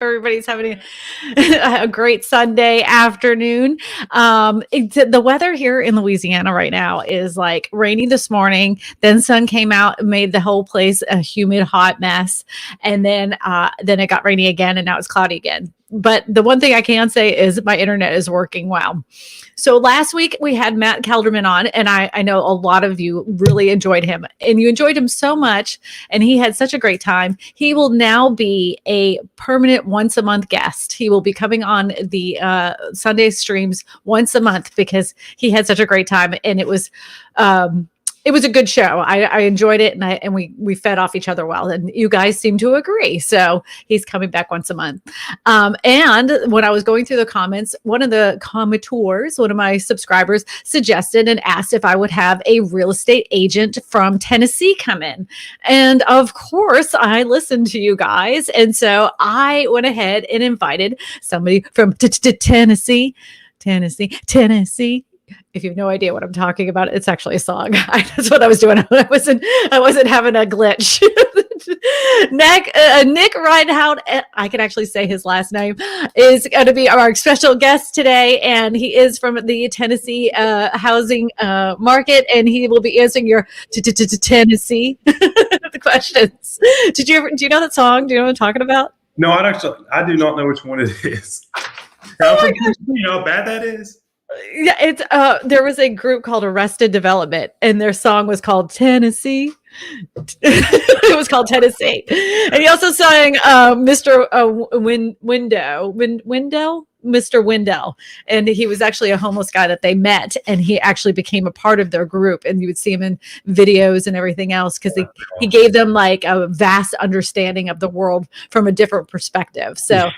Everybody's having a great Sunday afternoon. The weather here in Louisiana right now is like rainy this morning. Then sun came out and made the whole place a humid, hot mess. And then it got rainy again, and now it's cloudy again. But the one thing I can say is my internet is working well. So last week we had Matt Kelderman on, and I know a lot of you really enjoyed him, and you enjoyed him so much, and he had such a great time. He will now be a permanent once a month guest. He will be coming on the Sunday streams once a month because he had such a great time, and it was a good show. I enjoyed it, and we fed off each other well, and you guys seem to agree. So he's coming back once a month. And when I was going through the comments, one of the commentors, one of my subscribers, suggested and asked if I would have a real estate agent from Tennessee come in. And of course, I listened to you guys. And so I went ahead and invited somebody from Tennessee. If you have no idea what I'm talking about, it's actually a song. That's what I was doing. I wasn't having a glitch. Nick Reinhout, I can actually say his last name, is going to be our special guest today, and he is from the Tennessee housing market, and he will be answering your Tennessee the questions. Do you know that song? Do you know what I'm talking about? No, I do not know which one it is. You know how bad that is? Yeah, it's there was a group called Arrested Development, and their song was called Tennessee. It was called Tennessee, and he also sang Mr. Mr. Wendell, and he was actually a homeless guy that they met, and he actually became a part of their group, and you would see him in videos and everything else because he gave them like a vast understanding of the world from a different perspective. So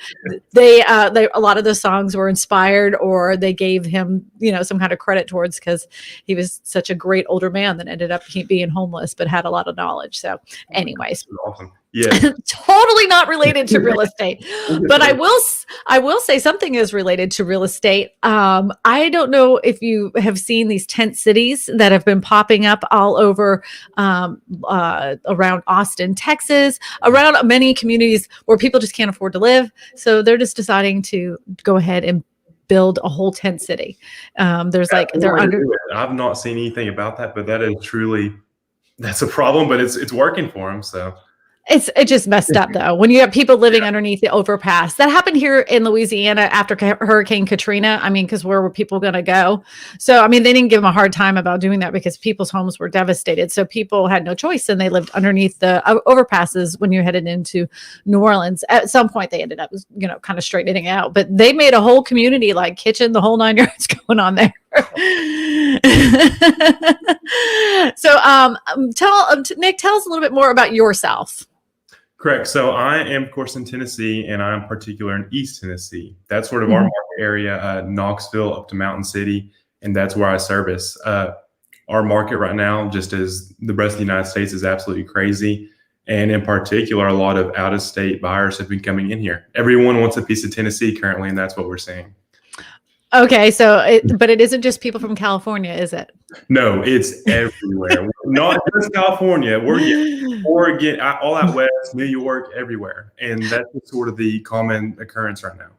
they a lot of the songs were inspired, or they gave him some kind of credit towards, because he was such a great older man that ended up being homeless but had a lot of knowledge. So anyways, awesome. Yeah. Totally not related to real estate, but I will say something is related to real estate. I don't know if you have seen these tent cities that have been popping up all over around Austin, Texas, around many communities where people just can't afford to live. So they're just deciding to go ahead and build a whole tent city. I've not seen anything about that, but that's a problem, but it's working for them. So it's just messed up though. When you have people living underneath the overpass, that happened here in Louisiana after Hurricane Katrina. I mean, because where were people going to go? So, I mean, they didn't give them a hard time about doing that because people's homes were devastated. So people had no choice, and they lived underneath the overpasses when you headed into New Orleans. At some point, they ended up, kind of straightening it out. But they made a whole community, like kitchen, the whole 9 yards going on there. So, Nick, tell us a little bit more about yourself. Correct. So I am, of course, in Tennessee, and I'm particular in East Tennessee. That's sort of our market area, Knoxville up to Mountain City, and that's where I service. Our market right now, just as the rest of the United States, is absolutely crazy. And in particular, a lot of out-of-state buyers have been coming in here. Everyone wants a piece of Tennessee currently, and that's what we're seeing. Okay, but it isn't just people from California, is it? No, it's everywhere. Not just California. We're getting Oregon, all out west, New York, everywhere. And that's sort of the common occurrence right now.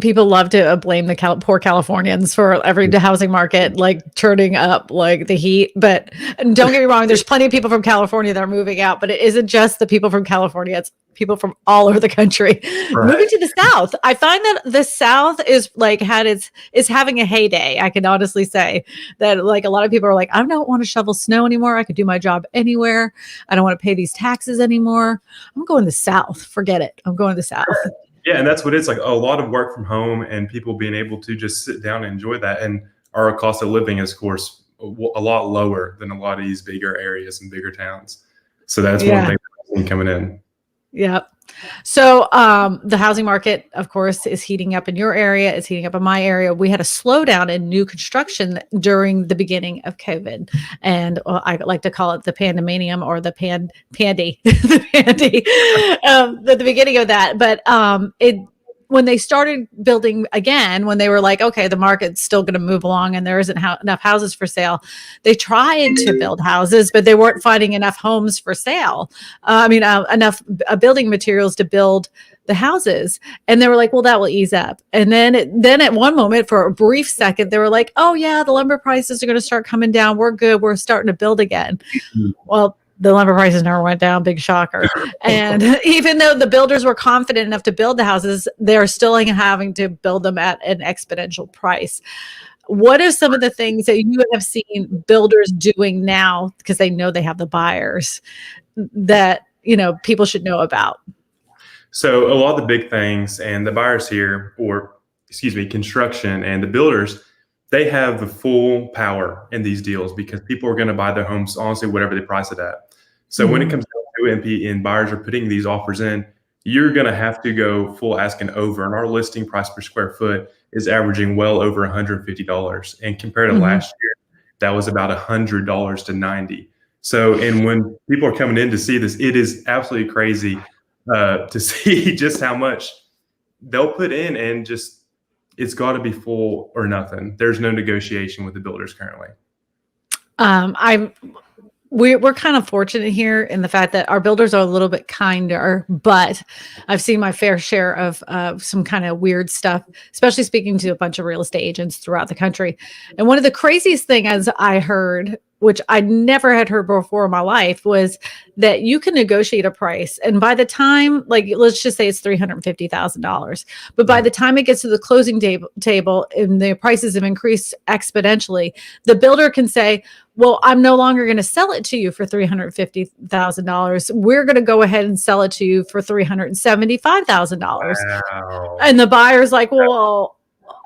People love to blame the poor Californians for every housing market like turning up like the heat. But don't get me wrong, there's plenty of people from California that are moving out, but it isn't just the people from California. It's people from all over the country moving to the South. I find that the South is like is having a heyday. I can honestly say that like a lot of people are like, I don't want to shovel snow anymore. I could do my job anywhere. I don't want to pay these taxes anymore. I'm going to the South. Forget it. I'm going to the South. Yeah, and that's what it's like, a lot of work from home and people being able to just sit down and enjoy that. And our cost of living is, of course, a lot lower than a lot of these bigger areas and bigger towns. So that's one thing coming in. Yeah. So the housing market, of course, is heating up in your area. It's heating up in my area. We had a slowdown in new construction during the beginning of COVID. And I like to call it the pandemanium or the pandy, the beginning of that. But when they started building again, when they were like, okay, the market's still going to move along and there isn't enough houses for sale, they tried to build houses, but they weren't finding enough homes for sale. Enough building materials to build the houses. And they were like, well, that will ease up. And then at one moment, for a brief second, they were like, oh yeah, the lumber prices are going to start coming down. We're good. We're starting to build again. Well, the lumber prices never went down. Big shocker. And even though the builders were confident enough to build the houses, they're still having to build them at an exponential price. What are some of the things that you have seen builders doing now, because they know they have the buyers, that, people should know about? So a lot of the big things, and the buyers here, construction and the builders, they have the full power in these deals because people are going to buy their homes, honestly, whatever they price it at. So when it comes down to it and buyers are putting these offers in, you're going to have to go full asking over. And our listing price per square foot is averaging well over $150. And compared to last year, that was about $100 to $90. So, and when people are coming in to see this, it is absolutely crazy to see just how much they'll put in, and just, it's got to be full or nothing. There's no negotiation with the builders currently. We're kind of fortunate here in the fact that our builders are a little bit kinder, but I've seen my fair share of some kind of weird stuff, especially speaking to a bunch of real estate agents throughout the country. And one of the craziest things I heard, which I never had heard before in my life, was that you can negotiate a price. And by the time, like, let's just say it's $350,000, but by the time it gets to the closing table and the prices have increased exponentially, the builder can say, well, I'm no longer going to sell it to you for $350,000. We're going to go ahead and sell it to you for $375,000. Wow. And the buyer's like, well,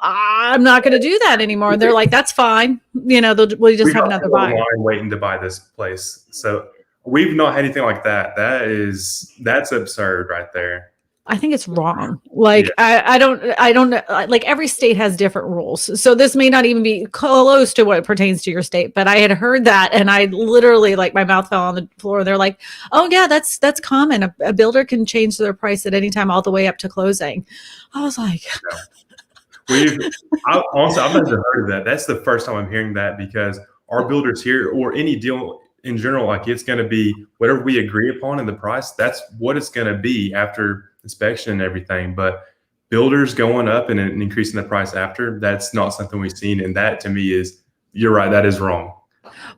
I'm not going to do that anymore. And they're like, that's fine. We'll just have another buyer waiting to buy this place. So we've not had anything like that. That's absurd right there. I think it's wrong. Like, yeah. I don't like, every state has different rules. So this may not even be close to what pertains to your state, but I had heard that. And I literally, like, my mouth fell on the floor. They're like, oh yeah, that's common. A builder can change their price at any time, all the way up to closing. I was like, honestly, I've never heard of that. That's the first time I'm hearing that, because our builders here, or any deal in general, like, it's going to be whatever we agree upon in the price. That's what it's going to be after inspection and everything. But builders going up and increasing the price after, that's not something we've seen. And that, to me, is, you're right, that is wrong.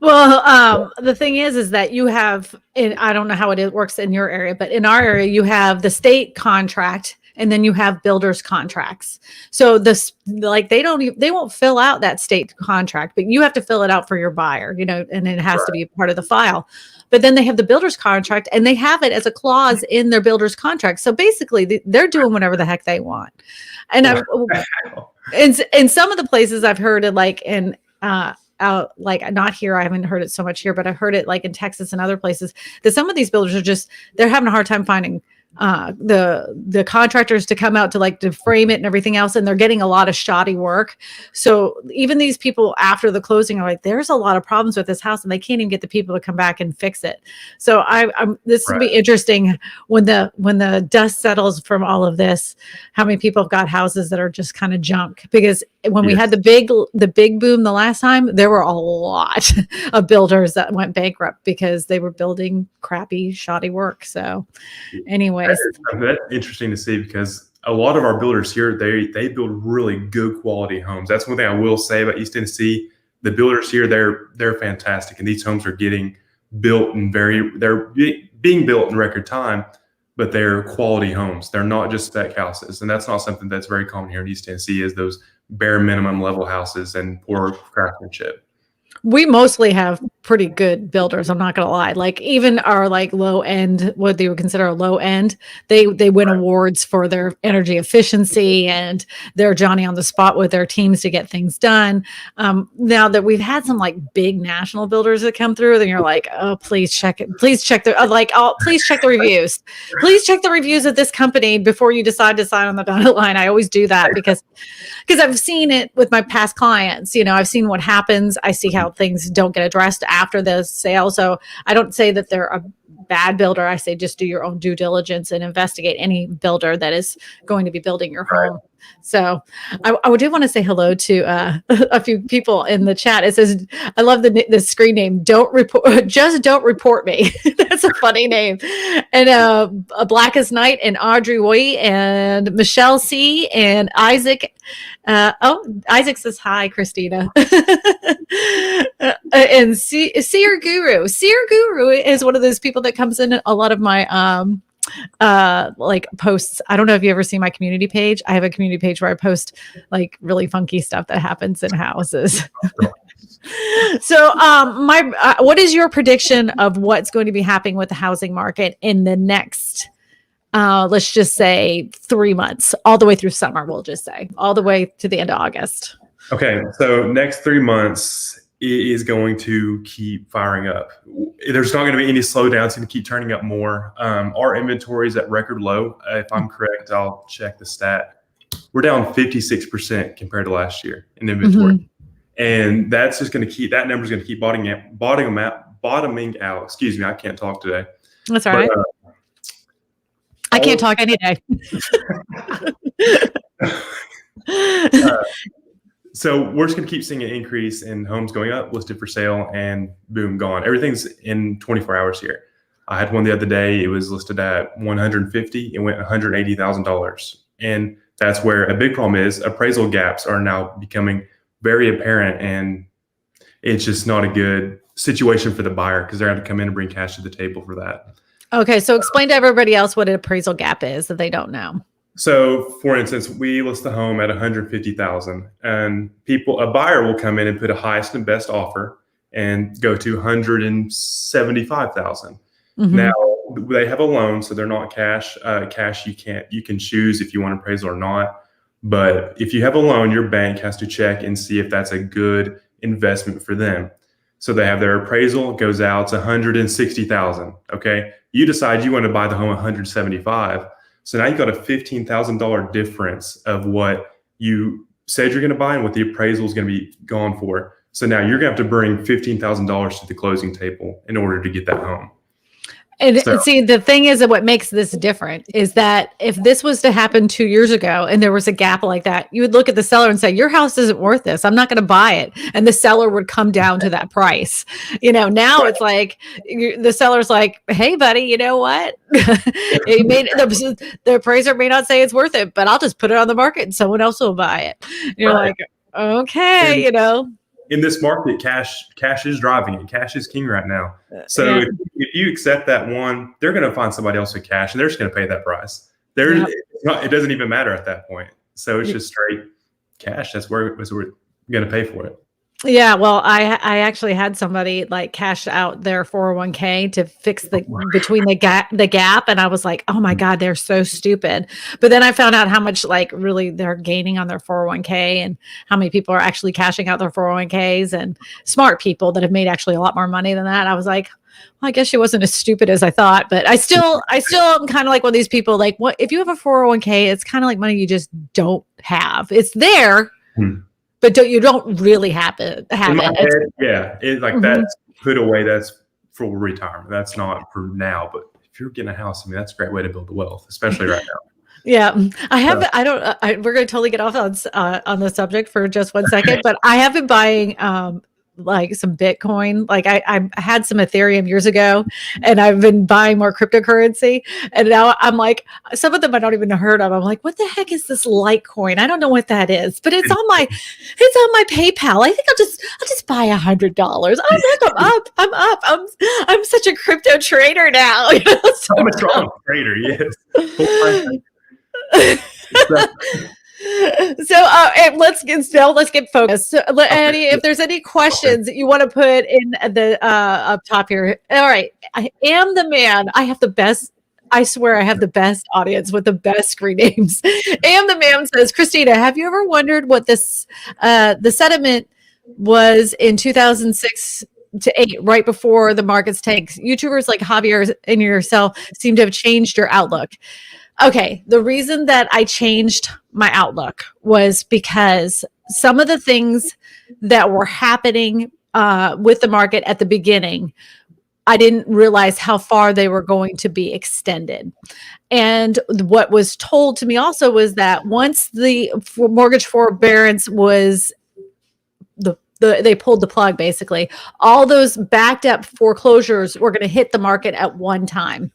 Well, the thing is that you have, and I don't know how it works in your area, but in our area, you have the state contract, and then you have builders contracts. So they won't fill out that state contract, but you have to fill it out for your buyer, and it has to be part of the file. But then they have the builder's contract, and they have it as a clause in their builder's contract. So basically, they're doing whatever the heck they want. And in some of the places I've heard it, like in out, like, not here, I haven't heard it so much here, but I've heard it like in Texas and other places, that some of these builders they're having a hard time finding the contractors to come out to frame it and everything else, and they're getting a lot of shoddy work. So even these people after the closing are like, there's a lot of problems with this house, and they can't even get the people to come back and fix it. So this will be interesting when the dust settles from all of this, how many people have got houses that are just kind of junk. Because when we had the big boom the last time, there were a lot of builders that went bankrupt because they were building crappy, shoddy work. So anyway, that's interesting to see, because a lot of our builders here, they build really good quality homes. That's one thing I will say about East Tennessee. The builders here, they're fantastic, and these homes are getting built they're being built in record time, but they're quality homes. They're not just spec houses, and that's not something that's very common here in East Tennessee, is those bare minimum level houses and poor craftsmanship. We mostly have pretty good builders. I'm not going to lie. Like, even our low end, what they would consider a low end, they win awards for their energy efficiency, and they're Johnny on the spot with their teams to get things done. Now that we've had some big national builders that come through, then you're like, oh, please check it. Please check please check the reviews. Please check the reviews of this company before you decide to sign on the dotted line. I always do that because I've seen it with my past clients. I've seen what happens. I see how things don't get addressed after the sale. So I don't say that they're bad builder, I say just do your own due diligence and investigate any builder that is going to be building your home. So I do want to say hello to a few people in the chat. It says, I love the screen name. Just don't report me. That's a funny name. And Blackest Night and Audrey Woy and Michelle C and Isaac. Isaac says hi, Kristina. And Seer Guru. Seer Guru is one of those people that comes in a lot of my like posts. I don't know if you ever see my community page. I have a community page where I post like really funky stuff that happens in houses. So what is your prediction of what's going to be happening with the housing market in the next let's just say 3 months, all the way through summer? We'll just say all the way to the end of August. Okay, so next 3 months is going to keep firing up. There's not going to be any slowdown. It's going to keep turning up more. Our inventory is at record low. If I'm correct, I'll check the stat. We're down 56% compared to last year in inventory. Mm-hmm. And that's just going to keep, that number is going to keep bottoming out. Excuse me, I can't talk today. That's all right. I can't talk any day. So we're just going to keep seeing an increase in homes going up, listed for sale, and boom, gone. Everything's in 24 hours here. I had one the other day. It was listed at $150. It went $180,000. And that's where a big problem is. Appraisal gaps are now becoming very apparent, and it's just not a good situation for the buyer because they're going to come in and bring cash to the table for that. Okay, so explain to everybody else what an appraisal gap is that they don't know. So, for instance, we list the home at $150,000, and a buyer will come in and put a highest and best offer and go to $175,000. Mm-hmm. Now they have a loan, so they're not cash. Cash you can choose if you want appraisal or not. But if you have a loan, your bank has to check and see if that's a good investment for them. So they have their appraisal, goes out to $160,000. Okay, you decide you want to buy the home at $175,000. So now you've got a $15,000 difference of what you said you're going to buy and what the appraisal is going to be gone for. So now you're going to have to bring $15,000 to the closing table in order to get that home. And see, the thing is that what makes this different is that if this was to happen 2 years ago and there was a gap like that, you would look at the seller and say, your house isn't worth this. I'm not going to buy it. And the seller would come down to that price. Now it's like the seller's like, hey, buddy, you know what? The appraiser may not say it's worth it, but I'll just put it on the market and someone else will buy it. And you're like, okay, In this market, cash is driving it. Cash is king right now. So if you accept that one, they're going to find somebody else with cash, and they're just going to pay that price. It doesn't even matter at that point. So it's just straight cash. That's where we're going to pay for it. Yeah, well, I actually had somebody like cash out their 401k to fix between the gap, and I was like, oh my God, they're so stupid. But then I found out how much like really they're gaining on their 401k and how many people are actually cashing out their 401ks, and smart people that have made actually a lot more money than that. I was like, well, I guess she wasn't as stupid as I thought, but I still am kind of like one of these people. Like, what if you have a 401k? It's kind of like money you just don't have. It's there. But you don't really have it. That's put away. That's for retirement. That's not for now. But if you're getting a house, that's a great way to build the wealth, especially right now. Yeah, we're going to totally get off on the subject for just 1 second, but I have been buying like some Bitcoin. Like I had some Ethereum years ago, and I've been buying more cryptocurrency. And now I'm like, some of them I don't even heard of. I'm like, what the heck is this Litecoin? I don't know what that is, but it's on my PayPal. I think I'll just buy $100. I'm up. I'm such a crypto trader now. So I'm a strong trader. Yes. So let's get focused. So, Eddie, if there's any questions that you want to put in the up top here. All right. I am the man. I swear I have the best audience with the best screen names. Am the man says, Kristina, have you ever wondered what this the sentiment was in 2006 to 8, right before the markets tanked? YouTubers like Javier and yourself seem to have changed your outlook. Okay, the reason that I changed my outlook was because some of the things that were happening with the market at the beginning I didn't realize how far they were going to be extended. And what was told to me also was that once the mortgage forbearance was they pulled the plug, basically, all those backed up foreclosures were going to hit the market at one time.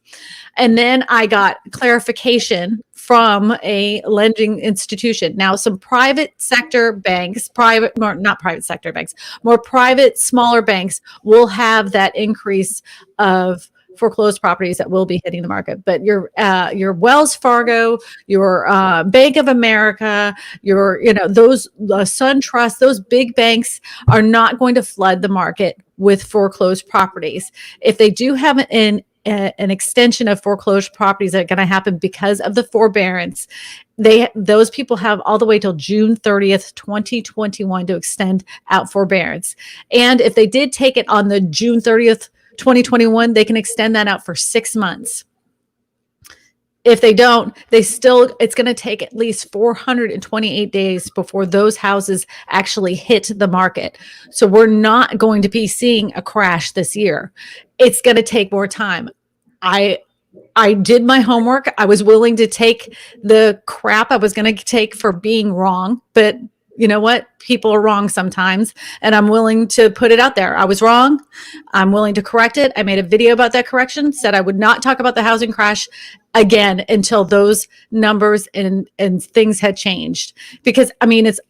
And then I got clarification from a lending institution. Now, some private sector banks, not private sector banks, more private, smaller banks will have that increase of foreclosed properties that will be hitting the market. But your Wells Fargo, your Bank of America, those SunTrust, those big banks are not going to flood the market with foreclosed properties. If they do have an extension of foreclosed properties that are going to happen because of the forbearance, those people have all the way till June 30th, 2021 to extend out forbearance. And if they did take it on the June 30th, 2021, they can extend that out for 6 months. If they don't, it's going to take at least 428 days before those houses actually hit the market. So we're not going to be seeing a crash this year. It's going to take more time. I did my homework. I was willing to take the crap I was going to take for being wrong, but you know what? People are wrong sometimes, and I'm willing to put it out there. I was wrong. I'm willing to correct it. I made a video about that correction, said I would not talk about the housing crash again until those numbers and things had changed. Because I mean, it's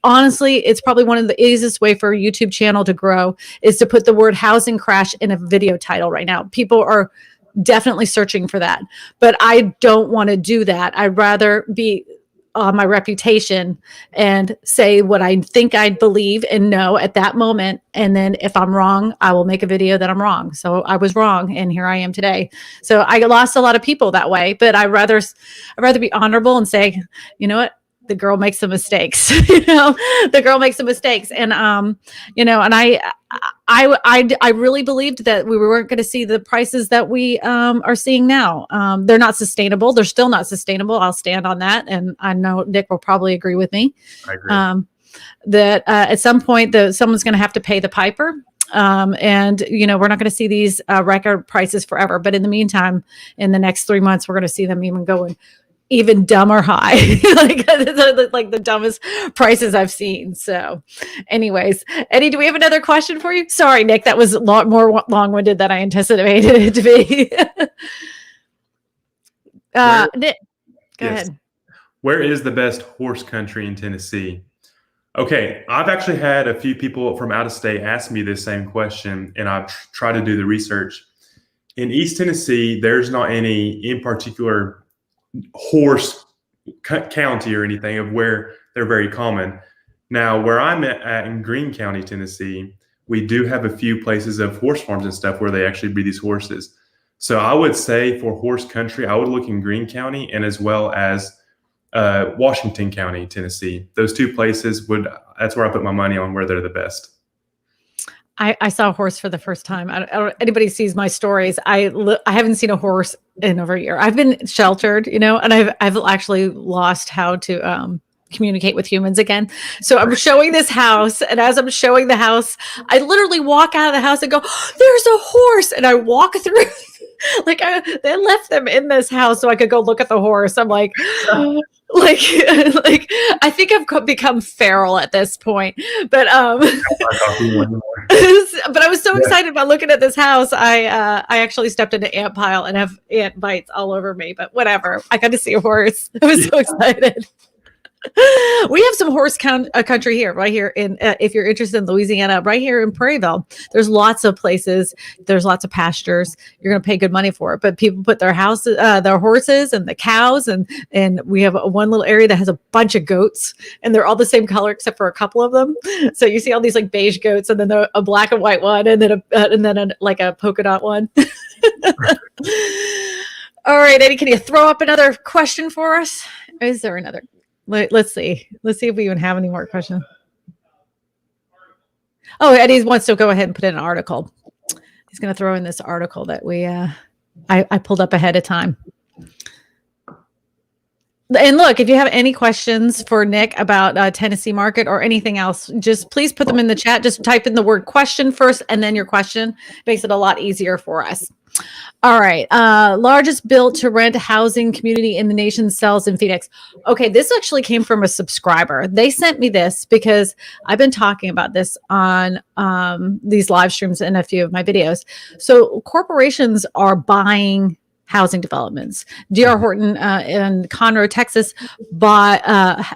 probably one of the easiest way for a YouTube channel to grow is to put the word housing crash in a video title right now. People are definitely searching for that, but I don't want to do that. I'd rather be on my reputation and say what I think I believe and know at that moment. And then if I'm wrong, I will make a video that I'm wrong. So I was wrong, and here I am today. So I lost a lot of people that way, but I'd rather be honorable and say, you know what? The girl makes some mistakes. The girl makes some mistakes. And, and I really believed that we weren't going to see the prices that we are seeing now. They're not sustainable. They're still not sustainable. I'll stand on that. And I know Nick will probably agree with me. I agree. That at some point, someone's going to have to pay the piper. And we're not going to see these record prices forever. But in the meantime, in the next 3 months, we're going to see them even going even dumber high, like the dumbest prices I've seen. So anyways, Eddie, do we have another question for you? Sorry, Nick, that was a lot more long-winded than I anticipated it to be. Nick, go ahead. Where is the best horse country in Tennessee? Okay, I've actually had a few people from out of state ask me this same question, and I've tried to do the research. In East Tennessee, there's not any in particular horse county or anything of where they're very common. Now, where I'm at in Greene County, Tennessee, we do have a few places of horse farms and stuff where they actually breed these horses. So I would say for horse country, I would look in Greene County and as well as Washington County, Tennessee. Those two places that's where I put my money on where they're the best. I saw a horse for the first time. Anybody sees my stories. I haven't seen a horse in over a year. I've been sheltered, and I've actually lost how to communicate with humans again. So I'm showing this house, and as I'm showing the house, I literally walk out of the house and go, oh, "There's a horse!" And I walk through. They left them in this house so I could go look at the horse. I'm like, I think I've become feral at this point. But but I was so excited about looking at this house. I actually stepped into ant pile and have ant bites all over me. But whatever, I got to see a horse. I was so excited. We have some horse country here, right here in, if you're interested in Louisiana, right here in Prairieville. There's lots of places. There's lots of pastures. You're going to pay good money for it. But people put their houses, their horses and the cows. And we have one little area that has a bunch of goats, and they're all the same color except for a couple of them. So you see all these like beige goats, and then a black and white one, and then a polka dot one. All right, Eddie, can you throw up another question for us? Is there another? Let's see. Let's see if we even have any more questions. Oh, Eddie wants to go ahead and put in an article. He's going to throw in this article that I pulled up ahead of time. And look, if you have any questions for Nick about Tennessee market or anything else, just please put them in the chat. Just type in the word question first and then your question. Makes it a lot easier for us. All right. Largest built to rent housing community in the nation sells in Phoenix. Okay. This actually came from a subscriber. They sent me this because I've been talking about this on these live streams and a few of my videos. So corporations are buying housing developments. D.R. Horton in Conroe, Texas,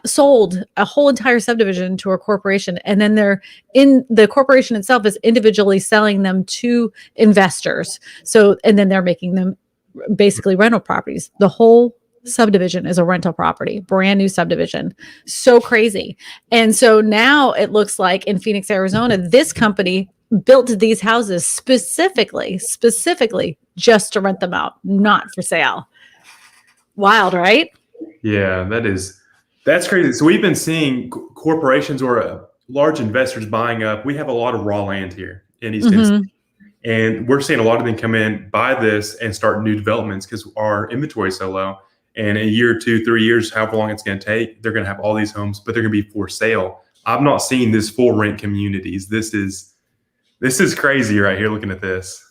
sold a whole entire subdivision to a corporation, and then the corporation itself is individually selling them to investors. So, and then they're making them basically rental properties. The whole subdivision is a rental property, brand new subdivision. So crazy. And so now it looks like in Phoenix, Arizona, this company built these houses specifically just to rent them out, not for sale. Wild, right? Yeah, that's crazy. So we've been seeing corporations or large investors buying up. We have a lot of raw land here in East Tennessee, and we're seeing a lot of them come in, buy this, and start new developments because our inventory is so low. And in a year, 2, 3 years, however long it's going to take, they're going to have all these homes, but they're going to be for sale. I've not seen this full rent communities. This is crazy right here. Looking at this.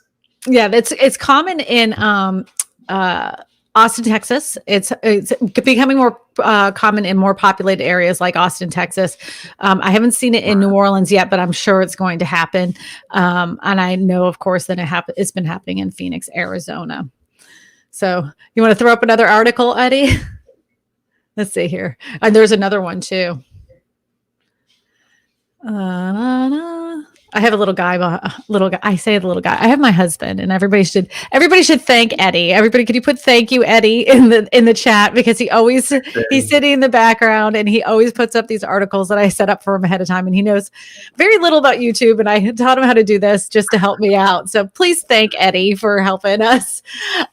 Yeah, it's common in Austin, Texas. It's becoming more common in more populated areas like Austin, Texas. I haven't seen it in New Orleans yet, but I'm sure it's going to happen. And I know, of course, that it's been happening in Phoenix, Arizona. So you want to throw up another article, Eddie? Let's see here. And there's another one too. I have a little guy. I say the little guy. I have my husband, and everybody should thank Eddie. Everybody, could you put thank you, Eddie, in the chat, because he's sitting in the background and he always puts up these articles that I set up for him ahead of time, and he knows very little about YouTube, and I taught him how to do this just to help me out. So please thank Eddie for helping us.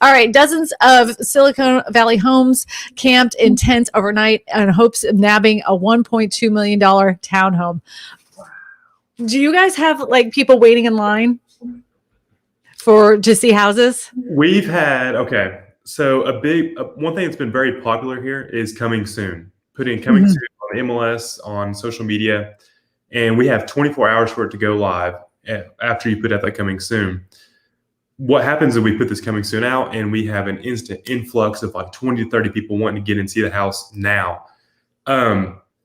All right, dozens of Silicon Valley homes camped in tents overnight in hopes of nabbing a $1.2 million townhome. Do you guys have like people waiting in line to see houses? We've had, so one thing that's been very popular here is coming soon. Putting coming soon on MLS, on social media, and we have 24 hours for it to go live after you put out that coming soon. What happens is we put this coming soon out, and we have an instant influx of like 20 to 30 people wanting to get and see the house now.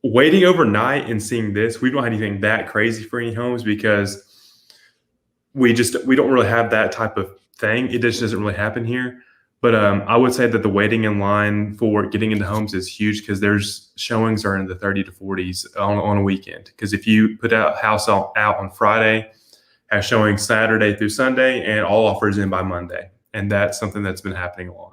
Waiting overnight and seeing this, we don't have anything that crazy for any homes because we don't really have that type of thing. It just doesn't really happen here. But I would say that the waiting in line for getting into homes is huge because there's showings are in the 30 to 40s on a weekend. Because if you put out house out on Friday, have showing Saturday through Sunday, and all offers in by Monday. And that's something that's been happening a lot.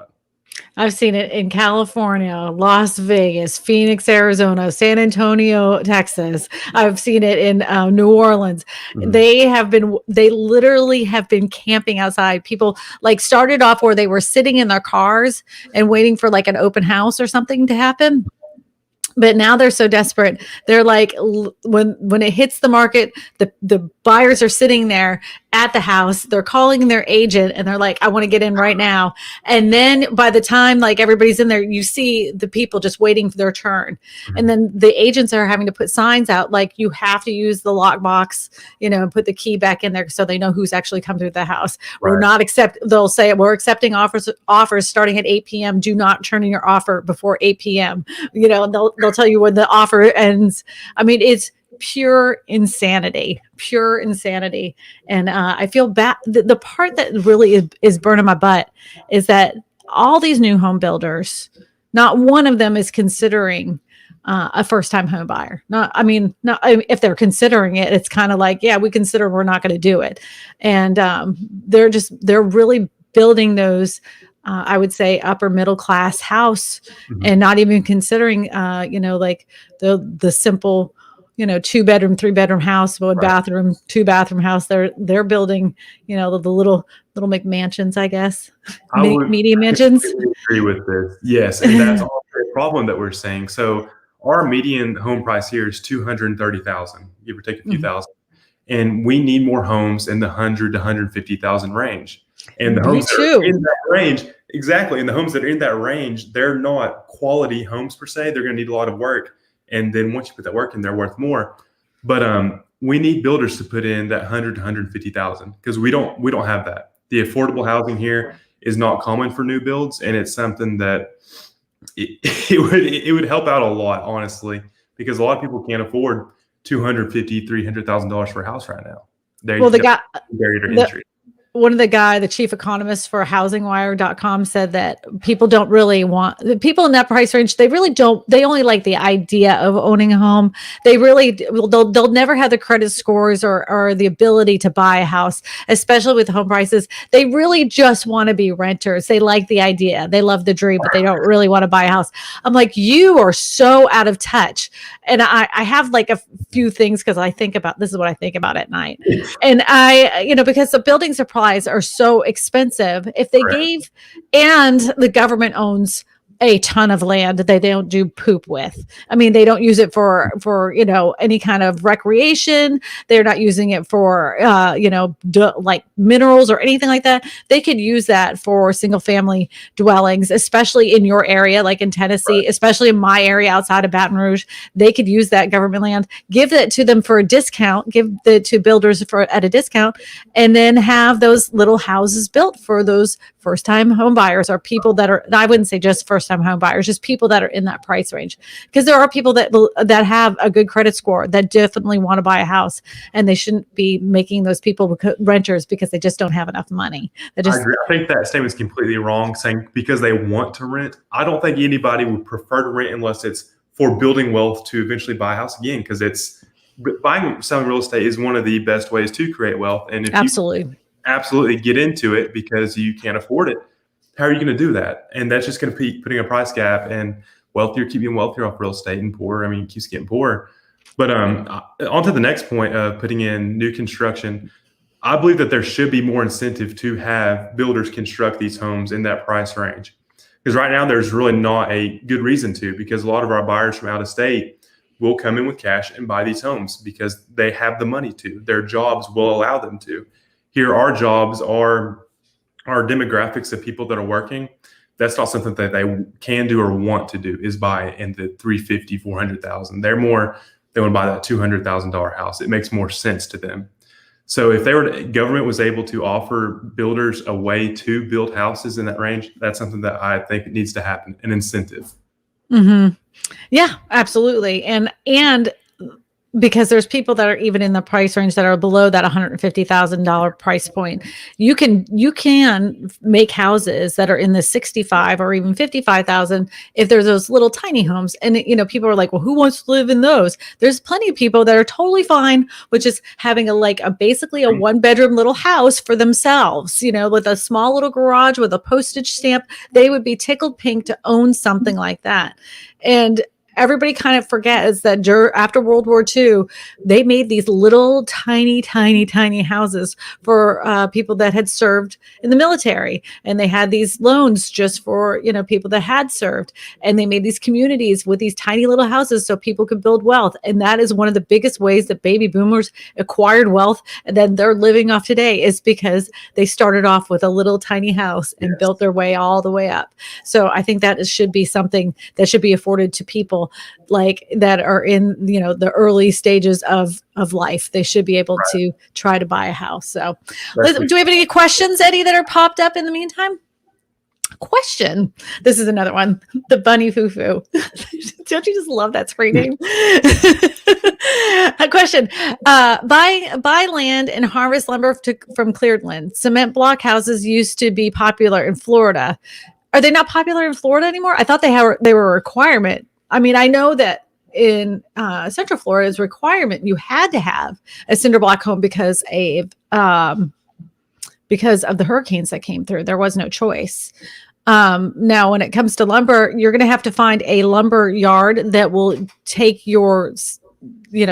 I've seen it in California, Las Vegas, Phoenix, Arizona, San Antonio, Texas. I've seen it in New Orleans. They literally have been camping outside. People like started off where they were sitting in their cars and waiting for like an open house or something to happen. But now they're so desperate. They're like, when it hits the market, the buyers are sitting there at the house. They're calling their agent and they're like, I want to get in right now. And then by the time like everybody's in there, you see the people just waiting for their turn. And then the agents are having to put signs out like you have to use the lockbox, and put the key back in there so they know who's actually come through the house. Right. They'll say we're accepting offers starting at 8 p.m. Do not turn in your offer before 8 p.m. They'll tell you when the offer ends. I mean, it's pure insanity. And I feel bad. The part that really is burning my butt is that all these new home builders, not one of them is considering a first-time home buyer. If they're considering it, it's kind of like, yeah, we consider, we're not going to do it. And they're really building those I would say upper middle class house, and not even considering like the simple 2-bedroom, 3-bedroom house, one bathroom, 2-bathroom house. They're building the little McMansions, I guess. Medium mansions. Agree with this. Yes, and that's also a problem that we're seeing. So our median home price here is $230,000, give or take a few thousand, and we need more homes in the $100,000 to $150,000 range. And the homes that are in that range Exactly. And the homes that are in that range, they're not quality homes per se. They're going to need a lot of work. And then once you put that work in, they're worth more. But we need builders to put in that 100 to 150,000 because we don't have that. The affordable housing here is not common for new builds, and it's something that it would help out a lot, honestly, because a lot of people can't afford $250,000-$300,000 for a house right now. Well, the guy, barrier to entry. one of the chief economists for housingwire.com said that people don't really want the people in that price range. They really don't. They only like the idea of owning a home. They really, they'll never have the credit scores or the ability to buy a house, especially with home prices. They really just want to be renters. They like the idea. They love the dream, but they don't really want to buy a house. I'm like, you are so out of touch. And I have like a few things because this is what I think about at night. And because the building supplies are so expensive. If they gave, and the government owns a ton of land that they don't do poop with. I mean, they don't use it for any kind of recreation. They're not using it for like minerals or anything like that. They could use that for single family dwellings, especially in your area, like in Tennessee, especially in my area outside of Baton Rouge. They could use that government land, give it to them for a discount, give it to builders at a discount, and then have those little houses built for those first-time home buyers or people that are, I wouldn't say just first-time home buyers, just people that are in that price range. Because there are people that have a good credit score that definitely want to buy a house, and they shouldn't be making those people renters because they just don't have enough money. I agree. I think that statement's completely wrong, saying because they want to rent. I don't think anybody would prefer to rent unless it's for building wealth to eventually buy a house again, because buying and selling real estate is one of the best ways to create wealth. And if you absolutely get into it because you can't afford it, how are you going to do that? And that's just going to be putting a price gap, and wealthier keep getting wealthier off real estate, and poor, keeps getting poorer. But on to the next point of putting in new construction, I believe that there should be more incentive to have builders construct these homes in that price range. Because right now there's really not a good reason to, because a lot of our buyers from out of state will come in with cash and buy these homes because they have the money to. Their jobs will allow them to. Here, our jobs are our demographics of people that are working. That's not something that they can do or want to do, is buy in the $350,000, $400,000. They want to buy that $200,000 house. It makes more sense to them. So if government was able to offer builders a way to build houses in that range, that's something that I think needs to happen, an incentive. Mm-hmm. Yeah, absolutely. And because there's people that are even in the price range that are below that $150,000 price point. You can make houses that are in the 65 or even 55,000 if there's those little tiny homes. And people are like, well, who wants to live in those? There's plenty of people that are totally fine with just having basically a 1-bedroom little house for themselves, with a small little garage with a postage stamp. They would be tickled pink to own something like that. And everybody kind of forgets that after World War II, they made these little tiny, tiny, tiny houses for people that had served in the military. And they had these loans just for, people that had served. And they made these communities with these tiny little houses so people could build wealth. And that is one of the biggest ways that baby boomers acquired wealth and then they're living off today, is because they started off with a little tiny house and built their way all the way up. So I think that should be something that should be afforded to people like that are in the early stages of life. They should be able to try to buy a house. So do we have any questions, Eddie, that are popped up in the meantime? Question. This is another one. The bunny foo-foo. Don't you just love that screen name? A question. Buy land and harvest lumber from cleared land. Cement block houses used to be popular in Florida. Are they not popular in Florida anymore? I thought they were a requirement. I know that in Central Florida, it's a requirement. You had to have a cinder block home because of the hurricanes that came through. There was no choice. Now, when it comes to lumber, you're going to have to find a lumber yard that will take your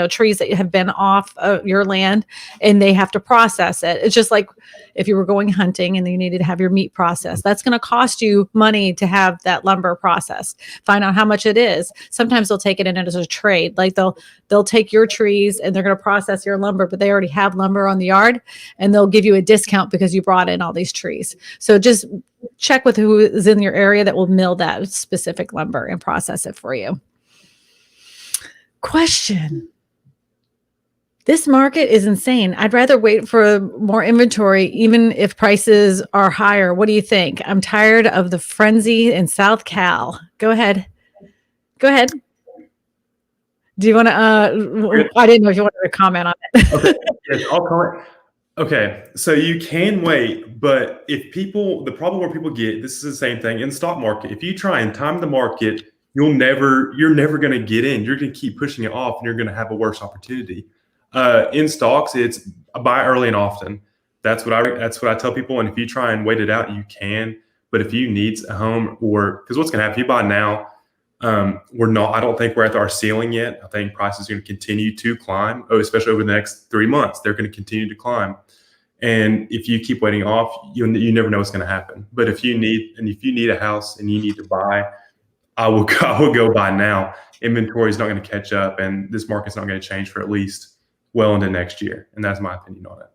trees that have been off your land, and they have to process it. It's just like if you were going hunting and you needed to have your meat processed, that's going to cost you money to have that lumber processed. Find out how much it is. Sometimes they'll take it in as a trade. Like they'll take your trees and they're going to process your lumber, but they already have lumber on the yard, and they'll give you a discount because you brought in all these trees. So just check with who is in your area that will mill that specific lumber and process it for you. Question. This market is insane. I'd rather wait for more inventory, even if prices are higher. What do you think? I'm tired of the frenzy in South Cal. Go ahead. Go ahead. Do you want to? I didn't know if you wanted to comment on it. Okay. Yes, I'll comment. Okay, so you can wait, but the problem where people get, this is the same thing in the stock market. If you try and time the market, you're never going to get in. You're going to keep pushing it off, and you're going to have a worse opportunity. In stocks, it's buy early and often. That's what I tell people. And if you try and wait it out, you can. But if you need a home, because what's going to happen if you buy now, I don't think we're at our ceiling yet. I think prices are going to continue to climb, especially over the next 3 months. They're going to continue to climb. And if you keep waiting off, you never know what's going to happen. But if you need a house and you need to buy, I will go buy now. Inventory is not going to catch up, and this market's not going to change for at least well into next year. And that's my opinion on it.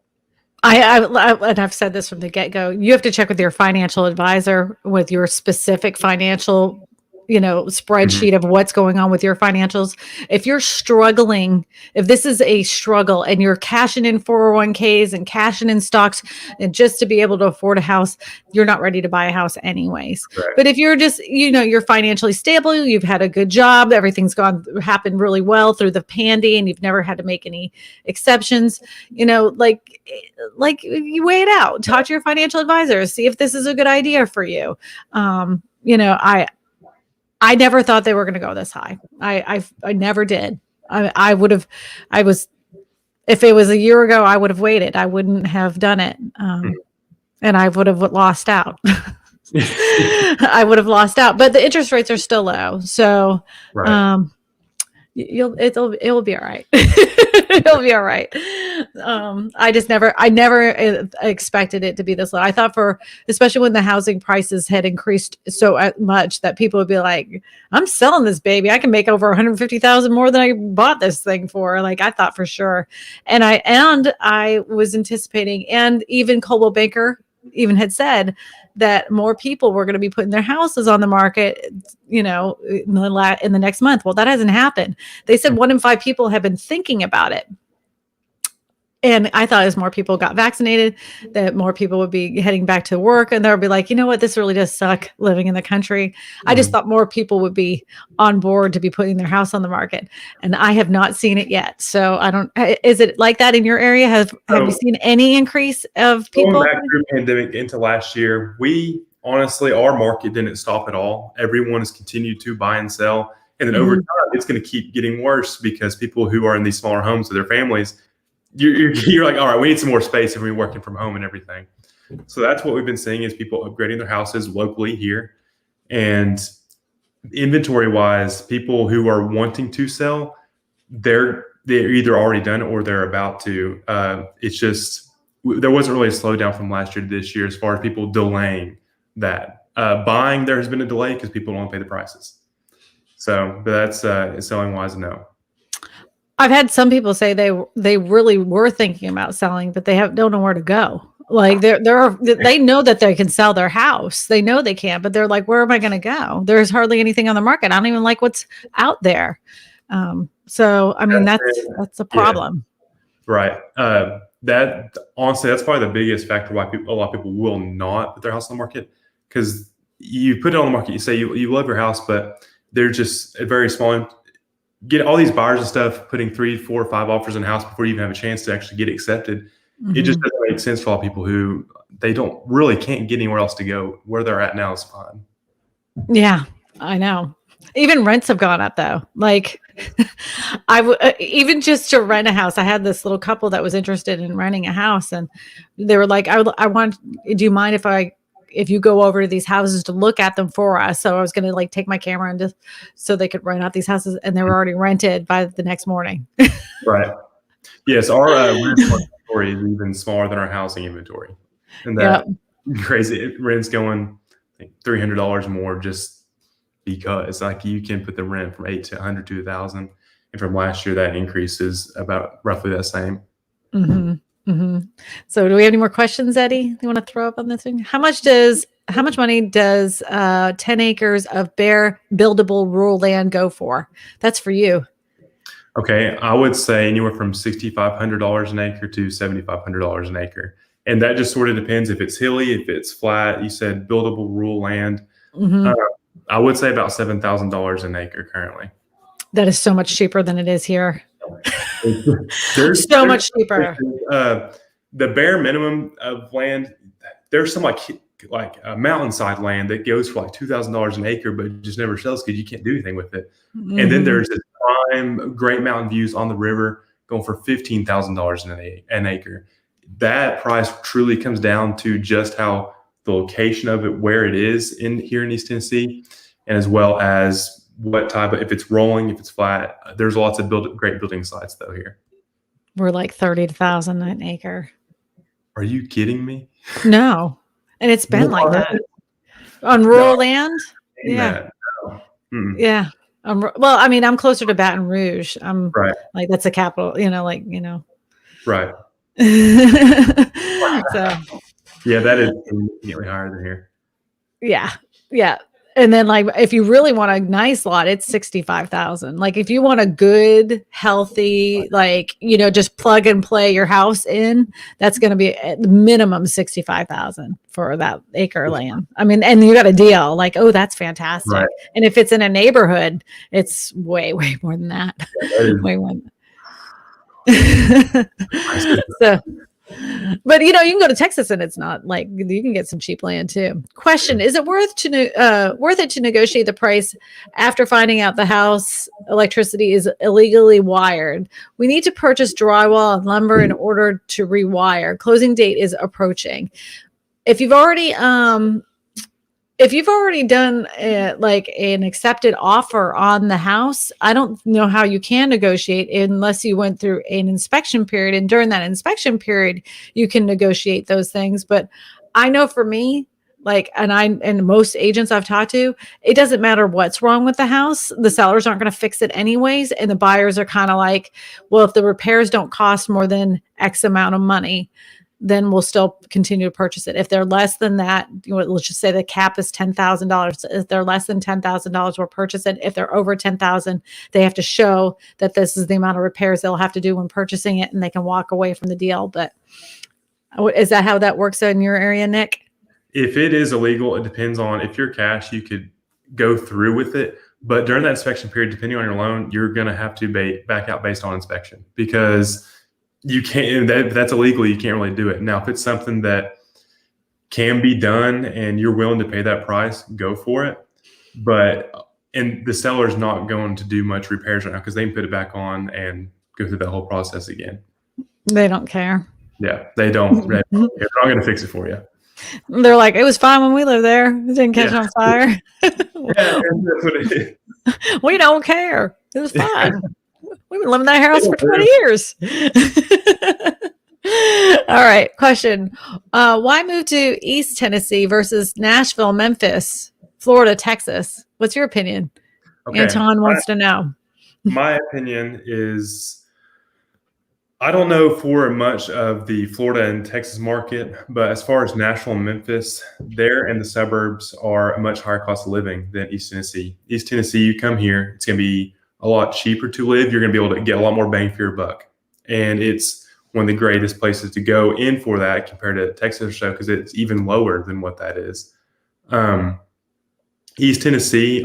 And I've said this from the get-go. You have to check with your financial advisor with your specific financial spreadsheet of what's going on with your financials. If you're struggling, if this is a struggle and you're cashing in 401ks and cashing in stocks and just to be able to afford a house, you're not ready to buy a house anyways. Right. But if you're just, you're financially stable, you've had a good job, everything's happened really well through the pandy and you've never had to make any exceptions, like you weigh it out, talk to your financial advisor, see if this is a good idea for you. I never thought they were going to go this high. I never did. If it was a year ago, I would have waited. I wouldn't have done it. And I would have lost out. I would have lost out, but the interest rates are still low. So, right. It'll be all right. It'll be all right. I never expected it to be this low. I thought especially when the housing prices had increased so much that people would be like, I'm selling this baby. I can make over 150,000 more than I bought this thing for. Like I thought for sure. And I was anticipating, and even Coldwell Banker even had said that more people were going to be putting their houses on the market, in the next month. Well, that hasn't happened. They said 1 in 5 people have been thinking about it. And I thought as more people got vaccinated, that more people would be heading back to work and they'll be like, you know what, this really does suck living in the country. Mm-hmm. I just thought more people would be on board to be putting their house on the market. And I have not seen it yet. So is it like that in your area? Have you seen any increase of people? Going back through the pandemic into last year, our market didn't stop at all. Everyone has continued to buy and sell. And then over time, it's going to keep getting worse because people who are in these smaller homes with their families, you're like, all right, we need some more space if we're working from home and everything. So that's what we've been seeing is people upgrading their houses locally here. And inventory wise, people who are wanting to sell, they're either already done it or they're about to. It's just, there wasn't really a slowdown from last year to this year as far as people delaying that. Buying, there has been a delay because people don't want to pay the prices. So, but that's selling wise, no. I've had some people say they really were thinking about selling, but they don't know where to go. Like they know that they can sell their house. They know they can, but they're like, where am I going to go? There's hardly anything on the market. I don't even like what's out there. So, I mean, that's a problem. Yeah. Right. That honestly, that's probably the biggest factor why a lot of people will not put their house on the market. Because you put it on the market, you say you love your house, but they're just a very small. Get all these buyers and stuff putting 3, 4, 5 offers on a house before you even have a chance to actually get accepted. Mm-hmm. It just doesn't make sense for a lot of people who can't get anywhere else to go. Where they're at now is fine. Yeah, I know. Even rents have gone up though. Like even just to rent a house, I had this little couple that was interested in renting a house and they were like, do you mind if you go over to these houses to look at them for us? So I was going to take my camera and just so they could rent out these houses, and they were already rented by the next morning. Right. Yes. Our rent inventory is even smaller than our housing inventory. And that crazy rent's going $300 more just because you can put the rent from $800 to $100 to $1,000. And from last year, that increase is about roughly that same. Mm-hmm. Mm-hmm. So do we have any more questions, Eddie? You want to throw up on this thing? How much does How much money does 10 acres of bare buildable rural land go for? That's for you. Okay, I would say anywhere from $6,500 an acre to $7,500 an acre. And that just sort of depends if it's hilly, if it's flat. You said buildable rural land. Mm-hmm. I would say about $7,000 an acre currently. That is so much cheaper than it is here. There's so much cheaper. The bare minimum of land, there's some like mountainside land that goes for like $2,000 an acre, but it just never sells because you can't do anything with it. Mm-hmm. And then there's this prime great mountain views on the river going for $15,000 an acre. That price truly comes down to just how the location of it, where it is here in East Tennessee, and as well as what type of, if it's rolling, if it's flat. There's lots of great building sites though here. We're like 30,000 an acre. Are you kidding me? No. And it's been like that on rural land. Yeah. No. Yeah. Well, I mean, I'm closer to Baton Rouge. I'm right. Like, that's the capital, Right. So yeah, that is immediately higher than here. Yeah. Yeah. And then like, if you really want a nice lot, it's 65,000. Like if you want a good, healthy, like, just plug and play your house in, that's going to be at the minimum 65,000 for that acre land. I mean, and you got a deal like, oh, that's fantastic. Right. And if it's in a neighborhood, it's way, way more than that. Yeah, way more than that. So, but you can go to Texas and it's not like you can get some cheap land too. Question: is it worth it to negotiate the price after finding out the house electricity is illegally wired? We need to purchase drywall and lumber in order to rewire. Closing date is approaching. If you've already done like an accepted offer on the house, I don't know how you can negotiate unless you went through an inspection period. And during that inspection period, you can negotiate those things. But I know for me, and most agents I've talked to, it doesn't matter what's wrong with the house. The sellers aren't going to fix it anyways. And the buyers are kind of like, well, if the repairs don't cost more than X amount of money, then we'll still continue to purchase it. If they're less than that, let's just say the cap is $10,000. If they're less than $10,000, we'll purchase it. If they're over $10,000, they have to show that this is the amount of repairs they'll have to do when purchasing it, and they can walk away from the deal. But is that how that works in your area, Nick? If it is illegal, it depends on if you're cash, you could go through with it. But during that inspection period, depending on your loan, you're going to have to back out based on inspection because you can't, that's illegal. You can't really do it. Now, if it's something that can be done and you're willing to pay that price, go for it. And the seller's not going to do much repairs right now because they can put it back on and go through that whole process again. They don't care. Yeah, they don't. They're not going to fix it for you. They're like, it was fine when we lived there. It didn't catch on fire. Yeah, that's what it is. We don't care. It was fine. We've been living in that house for 20 years. All right. Question. Why move to East Tennessee versus Nashville, Memphis, Florida, Texas? What's your opinion? Okay. Anton wants to know. My opinion is, I don't know for much of the Florida and Texas market, but as far as Nashville and Memphis, there and the suburbs are a much higher cost of living than East Tennessee. East Tennessee, you come here, it's going to be a lot cheaper to live. You're going to be able to get a lot more bang for your buck. And it's one of the greatest places to go in for that compared to Texas or so, because it's even lower than what that is. East Tennessee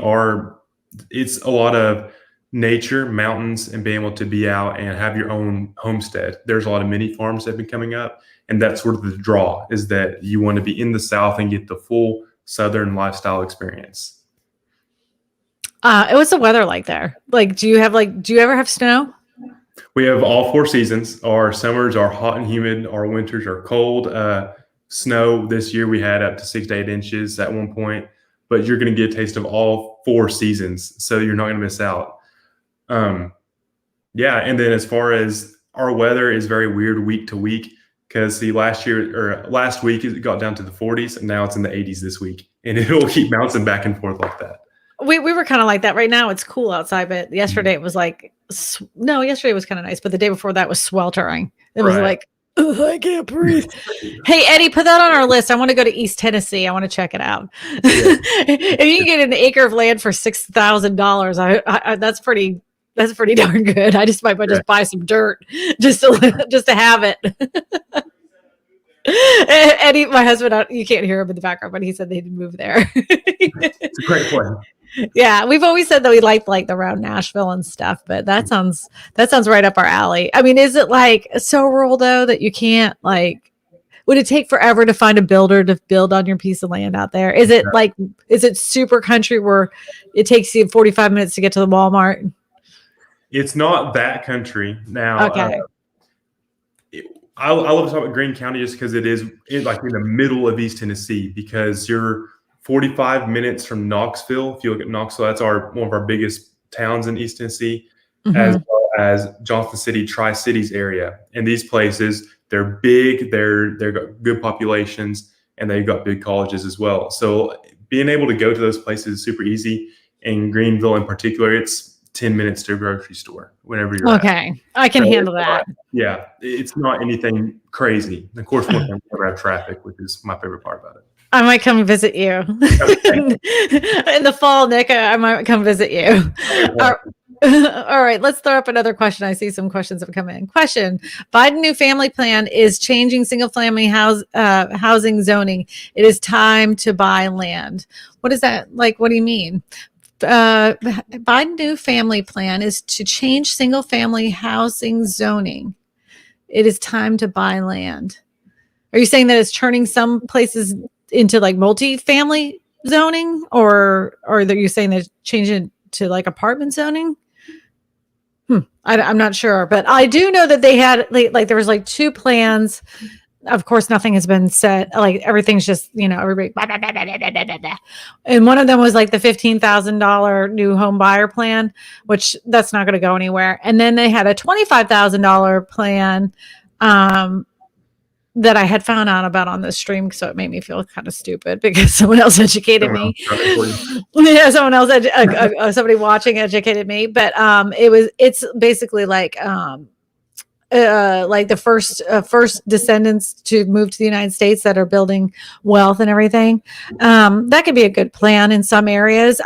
it's a lot of nature, mountains, and being able to be out and have your own homestead. There's a lot of mini farms that have been coming up. And that's sort of the draw, is that you want to be in the South and get the full Southern lifestyle experience. What's the weather like there? Do you ever have snow? We have all 4 seasons. Our summers are hot and humid. Our winters are cold. Snow this year, we had up to 6 to 8 inches at one point, but you're going to get a taste of all 4 seasons. So you're not going to miss out. Yeah. And then as far as our weather is very weird week to week, because last week it got down to the 40s and now it's in the 80s this week, and it will keep bouncing back and forth like that. We were kind of like that. Right now it's cool outside, but yesterday it was yesterday was kind of nice, but the day before that was sweltering. It was Ugh, I can't breathe. Hey, Eddie, put that on our list. I want to go to East Tennessee. I want to check it out. Yeah. If you can get an acre of land for $6,000, that's pretty darn good. I just might just buy some dirt just to have it. Eddie, my husband, you can't hear him in the background, but he said they'd move there. It's a great plan. Yeah, we've always said that we liked like around Nashville and stuff, but that sounds right up our alley. I mean, is it like so rural though that you can't like? Would it take forever to find a builder to build on your piece of land out there? Is it super country where it takes you 45 minutes to get to the Walmart? It's not that country now. Okay. I love to talk about Greene County just because it is like in the middle of East Tennessee, because you're 45 minutes from Knoxville. If you look at Knoxville, that's one of our biggest towns in East Tennessee, as well as Johnson City, Tri-Cities area. And these places, they're big, they've got good populations, and they've got big colleges as well. So being able to go to those places is super easy. In Greenville in particular, it's 10 minutes to a grocery store whenever you're okay. I can handle that. Yeah, it's not anything crazy. Of course, we're going to have traffic, which is my favorite part about it. I might come visit you in the fall, Nick. I might come visit you. All right, let's throw up another question. I see some questions have come in. Question: Biden new family plan is changing single-family housing zoning. It is time to buy land. What is that like? What do you mean? Biden new family plan is to change single-family housing zoning. It is time to buy land. Are you saying that it's turning some places into like multi-family zoning, or are you saying they're changing it to like apartment zoning? I'm not sure, but I do know that they had like there was like two plans. Of course, nothing has been said. Like everything's just, everybody. Blah, blah, blah, blah, blah, blah, blah. And one of them was like the $15,000 new home buyer plan, which that's not going to go anywhere. And then they had a $25,000 plan that I had found out about on the stream, so it made me feel kind of stupid because someone else educated me. Yeah, somebody watching educated me. But it's basically like the first descendants to move to the United States that are building wealth and everything. That could be a good plan in some areas.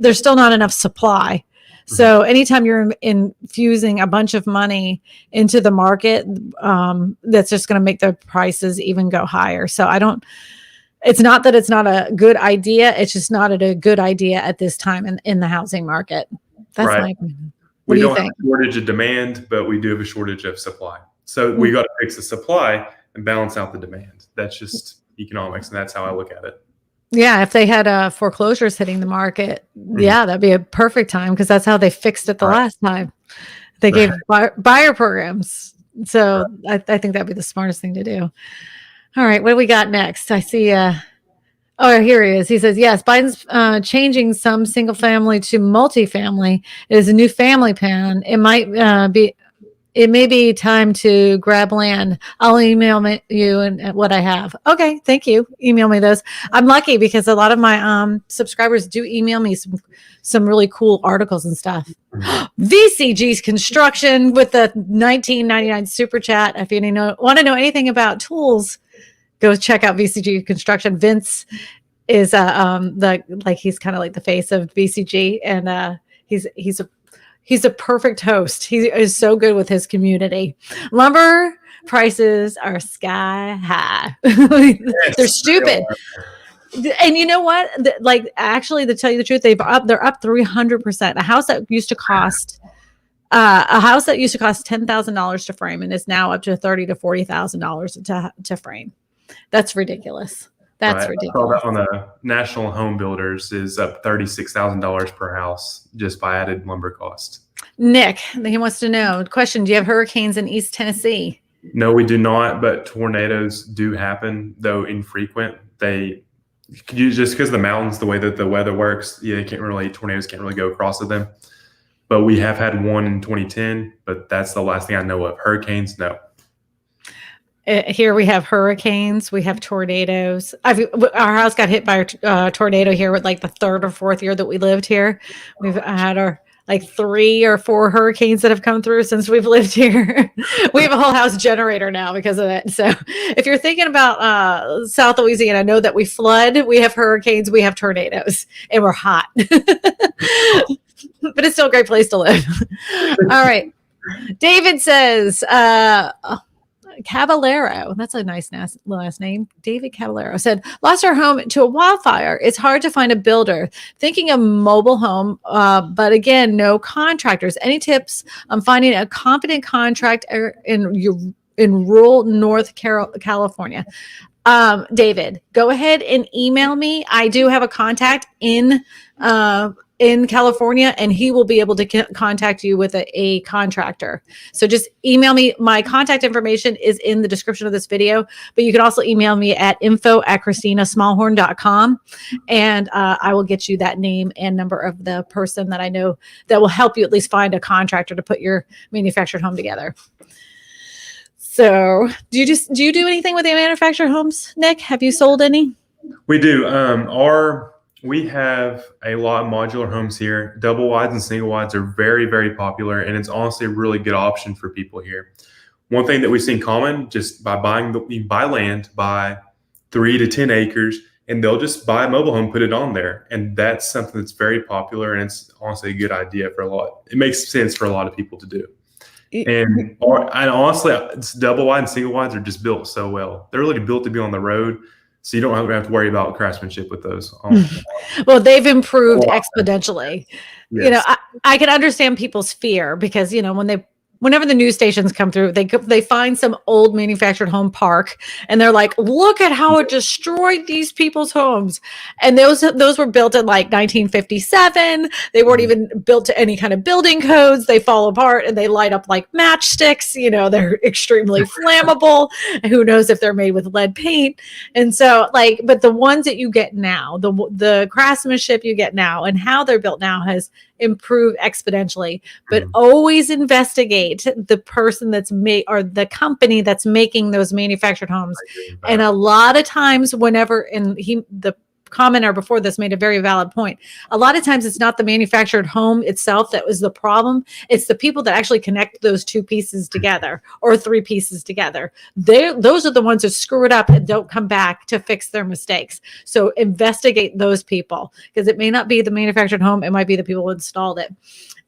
There's still not enough supply. So anytime you're infusing a bunch of money into the market, that's just going to make the prices even go higher. So it's not that it's not a good idea. It's just not a good idea at this time in the housing market. That's right. What do you think? We don't have a shortage of demand, but we do have a shortage of supply. So we got to fix the supply and balance out the demand. That's just economics, and that's how I look at it. Yeah, if they had foreclosures hitting the market, yeah, that'd be a perfect time because that's how they fixed it the last time. They gave buyer programs. So I think that'd be the smartest thing to do. All right, what do we got next? I see. Oh, here he is. He says, yes, Biden's changing some single family to multifamily. It is a new family plan. It may be time to grab land. I'll email you and what I have. Okay, thank you. Email me those. I'm lucky because a lot of my subscribers do email me some really cool articles and stuff. VCG's construction with the $19.99 super chat. If you want to know anything about tools, go check out VCG construction. Vince is he's kind of like the face of VCG, and he's a perfect host. He is so good with his community. Lumber prices are sky high. They're stupid. And you know what? Actually, to tell you the truth, they're up 300%. A house that used to cost $10,000 to frame and is now up to $30,000 to $40,000 to frame. That's ridiculous. That's ridiculous. On the National Home Builders is up $36,000 per house just by added lumber cost. Nick, he wants to know, question, do you have hurricanes in East Tennessee? No, we do not, but tornadoes do happen, though infrequent. Just because of the mountains, the way that the weather works, tornadoes can't really go across to them. But we have had one in 2010, but that's the last thing I know of. Hurricanes, no. Here we have hurricanes, we have tornadoes. Our house got hit by a tornado here with like the third or fourth year that we lived here. We've had our like 3 or 4 hurricanes that have come through since we've lived here. We have a whole house generator now because of it. So if you're thinking about South Louisiana, know that we flood, we have hurricanes, we have tornadoes, and we're hot. But it's still a great place to live. All right. David says, Caballero, that's a nice last name. David Caballero said, lost our home to a wildfire. It's hard to find a builder. Thinking a mobile home, but again, no contractors. Any tips on finding a competent contractor in rural North California? David, go ahead and email me. I do have a contact in California, and he will be able to contact you with a contractor. So just email me. My contact information is in the description of this video, but you can also email me at info@KristinaSmallhorn.com, and I will get you that name and number of the person that I know that will help you at least find a contractor to put your manufactured home together. So do you do anything with the manufactured homes, Nick? Have you sold any? We do. We have a lot of modular homes here. Double wides and single wides are very, very popular, and it's honestly a really good option for people here. One thing that we've seen common, just by you buy land, buy 3 to 10 acres, and they'll just buy a mobile home, put it on there. And that's something that's very popular, and it's honestly a good idea for a lot. It makes sense for a lot of people to do. And honestly, it's double wide and single wides are just built so well. They're really built to be on the road. So you don't have to worry about craftsmanship with those. Well, they've improved exponentially. Yes. You know, I can understand people's fear because, you know, whenever the news stations come through, they find some old manufactured home park and they're like, look at how it destroyed these people's homes. And those were built in like 1957. They weren't even built to any kind of building codes. They fall apart and they light up like matchsticks. You know, they're extremely flammable. Who knows if they're made with lead paint. And so but the ones that you get now, the craftsmanship you get now and how they're built now has improved exponentially, but always investigate the person or the company that's making those manufactured homes. And a lot of times the commenter before this made a very valid point. A lot of times it's not the manufactured home itself that was the problem. It's the people that actually connect those 2 pieces together or 3 pieces together. Those are the ones that screw it up and don't come back to fix their mistakes. So investigate those people because it may not be the manufactured home. It might be the people who installed it.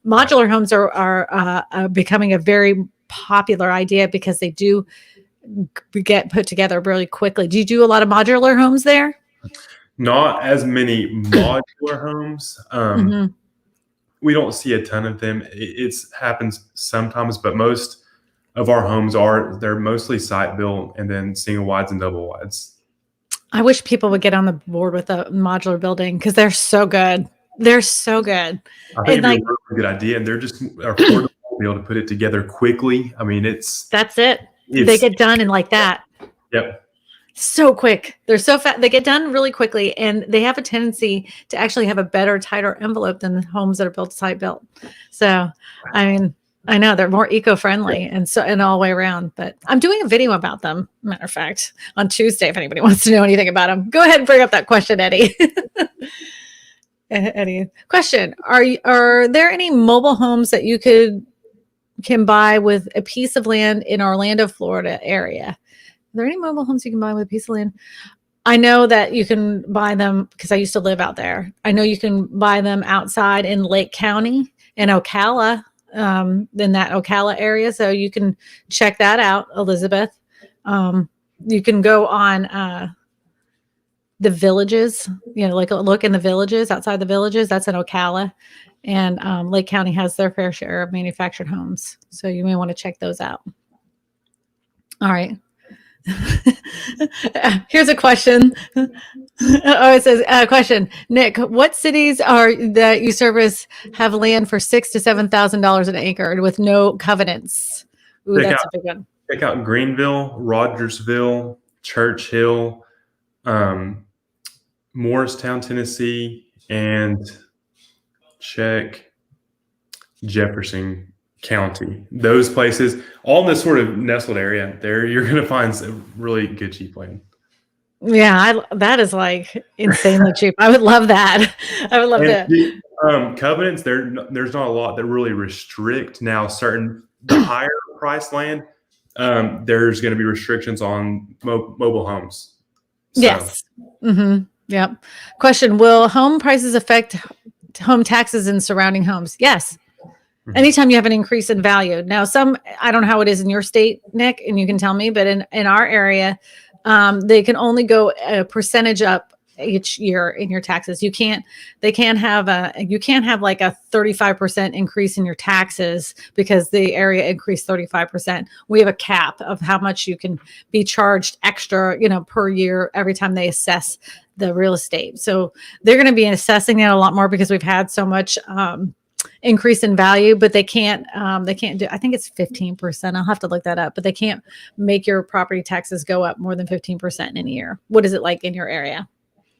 Modular homes are becoming a very popular idea because they do get put together really quickly. Do you do a lot of modular homes there? Not as many modular homes. We don't see a ton of them. It happens sometimes, but most of our homes they're mostly site built and then single wides and double wides. I wish people would get on the board with a modular building because they're so good. They're so good. I think it's a really good idea, and they're just affordable to be able to put it together quickly. I mean, that's it. They get done in like that. Yep. So quick. They're so fast. They get done really quickly, and they have a tendency to actually have a better, tighter envelope than the homes that are built site built. So, I mean, I know they're more eco-friendly and all the way around, but I'm doing a video about them. Matter of fact, on Tuesday, if anybody wants to know anything about them, go ahead and bring up that question, Eddie. Eddie, question: Are there any mobile homes that you can buy with a piece of land in Orlando, Florida area? Are there any mobile homes you can buy with a piece of land? I know that you can buy them because I used to live out there. I know you can buy them outside in Lake County in Ocala, in that Ocala area. So you can check that out, Elizabeth. You can go on the villages, like look in the villages, outside the villages. That's in Ocala. And Lake County has their fair share of manufactured homes. So you may want to check those out. All right. Here's a question. It says, question, Nick, what cities that you service have land for $6,000 to $7,000 an acre with no covenants? Ooh, that's a big one. Check out Greenville, Rogersville, Churchill, Morristown, Tennessee, and check Jefferson County. Those places, all in this sort of nestled area, there you're going to find some really good cheap land. Yeah, that is like insanely cheap. I would love that. I would love that. Covenants, there's not a lot that really restrict now the higher price land. There's going to be restrictions on mobile homes. So. Yes. Mm-hmm. Yep. Question: will home prices affect home taxes in surrounding homes? Yes. Anytime you have an increase in value. Now, I don't know how it is in your state, Nick, and you can tell me, but in our area, they can only go a percentage up each year in your taxes. You can't have like a 35% increase in your taxes because the area increased 35%. We have a cap of how much you can be charged extra, per year every time they assess the real estate. So they're going to be assessing it a lot more because we've had so much, increase in value, but they can't do, I think it's 15%. I'll have to look that up, but they can't make your property taxes go up more than 15% in a year. What is it like in your area?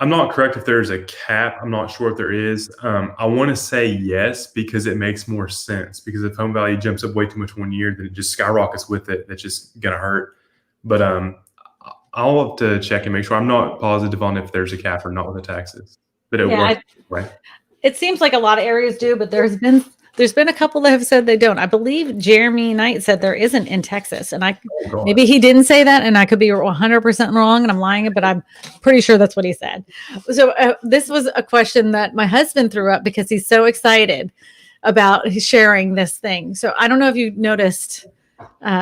I'm not correct if there's a cap. I'm not sure if there is. I want to say yes, because it makes more sense, because if home value jumps up way too much one year, then it just skyrockets with it. That's just going to hurt. But I'll have to check and make sure. I'm not positive on if there's a cap or not with the taxes, but it works right. It seems like a lot of areas do, but there's been a couple that have said they don't. I believe Jeremy Knight said there isn't in Texas, and maybe he didn't say that, and I could be 100% wrong, and I'm lying, but I'm pretty sure that's what he said. So this was a question that my husband threw up because he's so excited about sharing this thing. So I don't know if you noticed,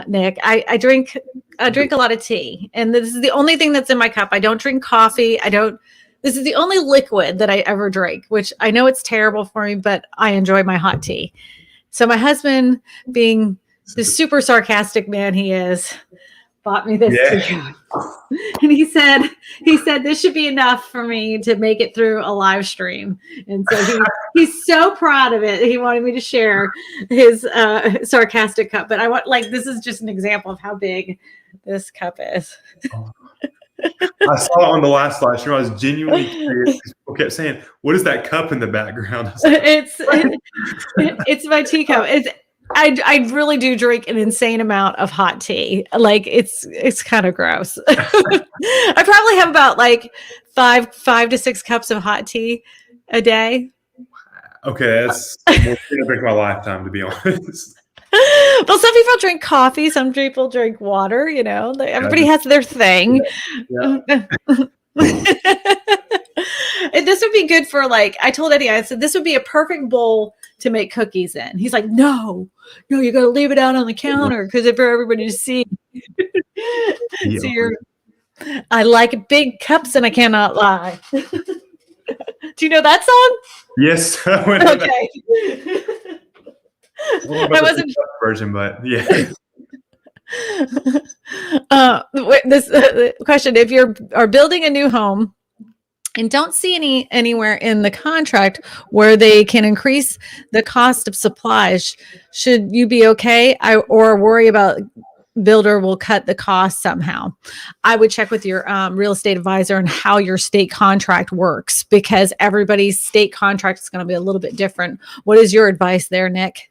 Nick. I drink a lot of tea, and this is the only thing that's in my cup. I don't drink coffee. This is the only liquid that I ever drink, which I know it's terrible for me, but I enjoy my hot tea. So my husband, being the super sarcastic man he is, bought me this tea. And he said this should be enough for me to make it through a live stream. And so he's so proud of it. He wanted me to share his sarcastic cup. But this is just an example of how big this cup is. I saw it on the last live stream. I was genuinely curious. People kept saying, "What is that cup in the background?" It's my teacup. I really do drink an insane amount of hot tea. Like it's kind of gross. I probably have about like 5 to 6 cups of hot tea a day. Okay, that's more than I drink my lifetime, to be honest. Well, some people drink coffee, some people drink water, everybody has their thing. Yeah. And this would be good for I told Eddie, I said, this would be a perfect bowl to make cookies in. He's like, no, you got to leave it out on the counter because for everybody to see. So I like big cups and I cannot lie. Do you know that song? Yes. Okay. I wasn't the version, but yeah. This question: if you are building a new home and don't see anywhere in the contract where they can increase the cost of supplies, should you be okay, or worry about builder will cut the cost somehow? I would check with your real estate advisor on how your state contract works, because everybody's state contract is going to be a little bit different. What is your advice there, Nick?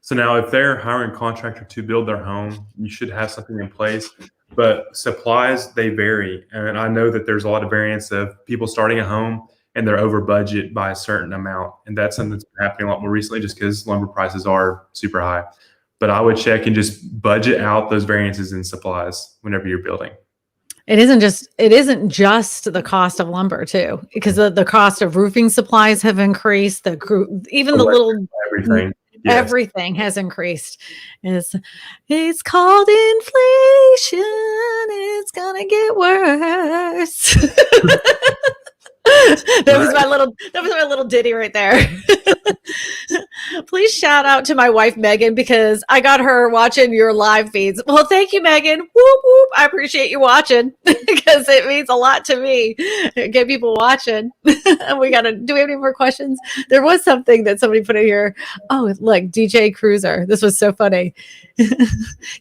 So now if they're hiring a contractor to build their home, you should have something in place. But supplies, they vary. And I know that there's a lot of variance of people starting a home and they're over budget by a certain amount. And that's something that's been happening a lot more recently just because lumber prices are super high. But I would check and just budget out those variances in supplies whenever you're building. It isn't just the cost of lumber too, because the cost of roofing supplies have increased. Even the little everything. Yes. Everything has increased. It's called inflation. It's gonna get worse. That was my little ditty right there. Please shout out to my wife Megan, because I got her watching your live feeds. Well, thank you, Megan. Whoop whoop. I appreciate you watching because it means a lot to me. Get people watching. Do we have any more questions? There was something that somebody put in here. Oh, look, DJ Cruiser. This was so funny.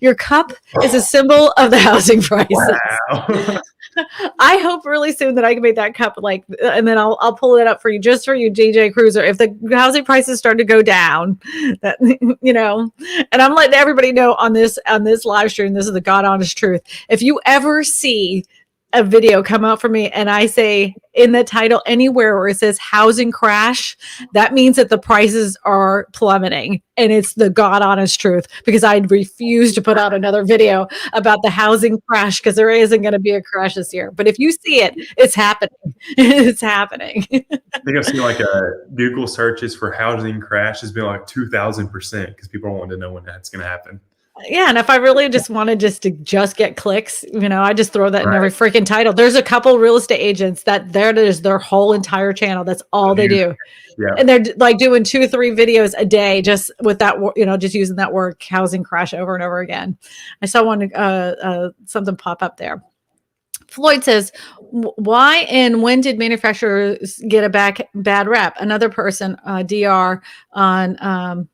Your cup is a symbol of the housing prices. Wow. I hope really soon that I can make that cup and then I'll pull it up for you, just for you, DJ Cruiser. If the housing prices start to go down, that and I'm letting everybody know on this live stream, this is the God honest truth. If you ever see a video come out for me and I say in the title anywhere where it says housing crash, that means that the prices are plummeting. And it's the God honest truth, because I refuse to put out another video about the housing crash, because there isn't going to be a crash this year. But if you see it, it's happening. It's happening. I think I've seen like Google searches for housing crash has been like 2,000% because people are wanting to know when that's going to happen. Yeah, and if I really just wanted to get clicks, I just throw that in Right. every freaking title. There's a couple real estate agents that is their whole entire channel. That's all they do. Yeah. And they're like doing 2 or 3 videos a day just with that, just using that word housing crash over and over again. I saw one, something pop up there. Floyd says, why and when did manufacturers get a bad rep? Another person, DR on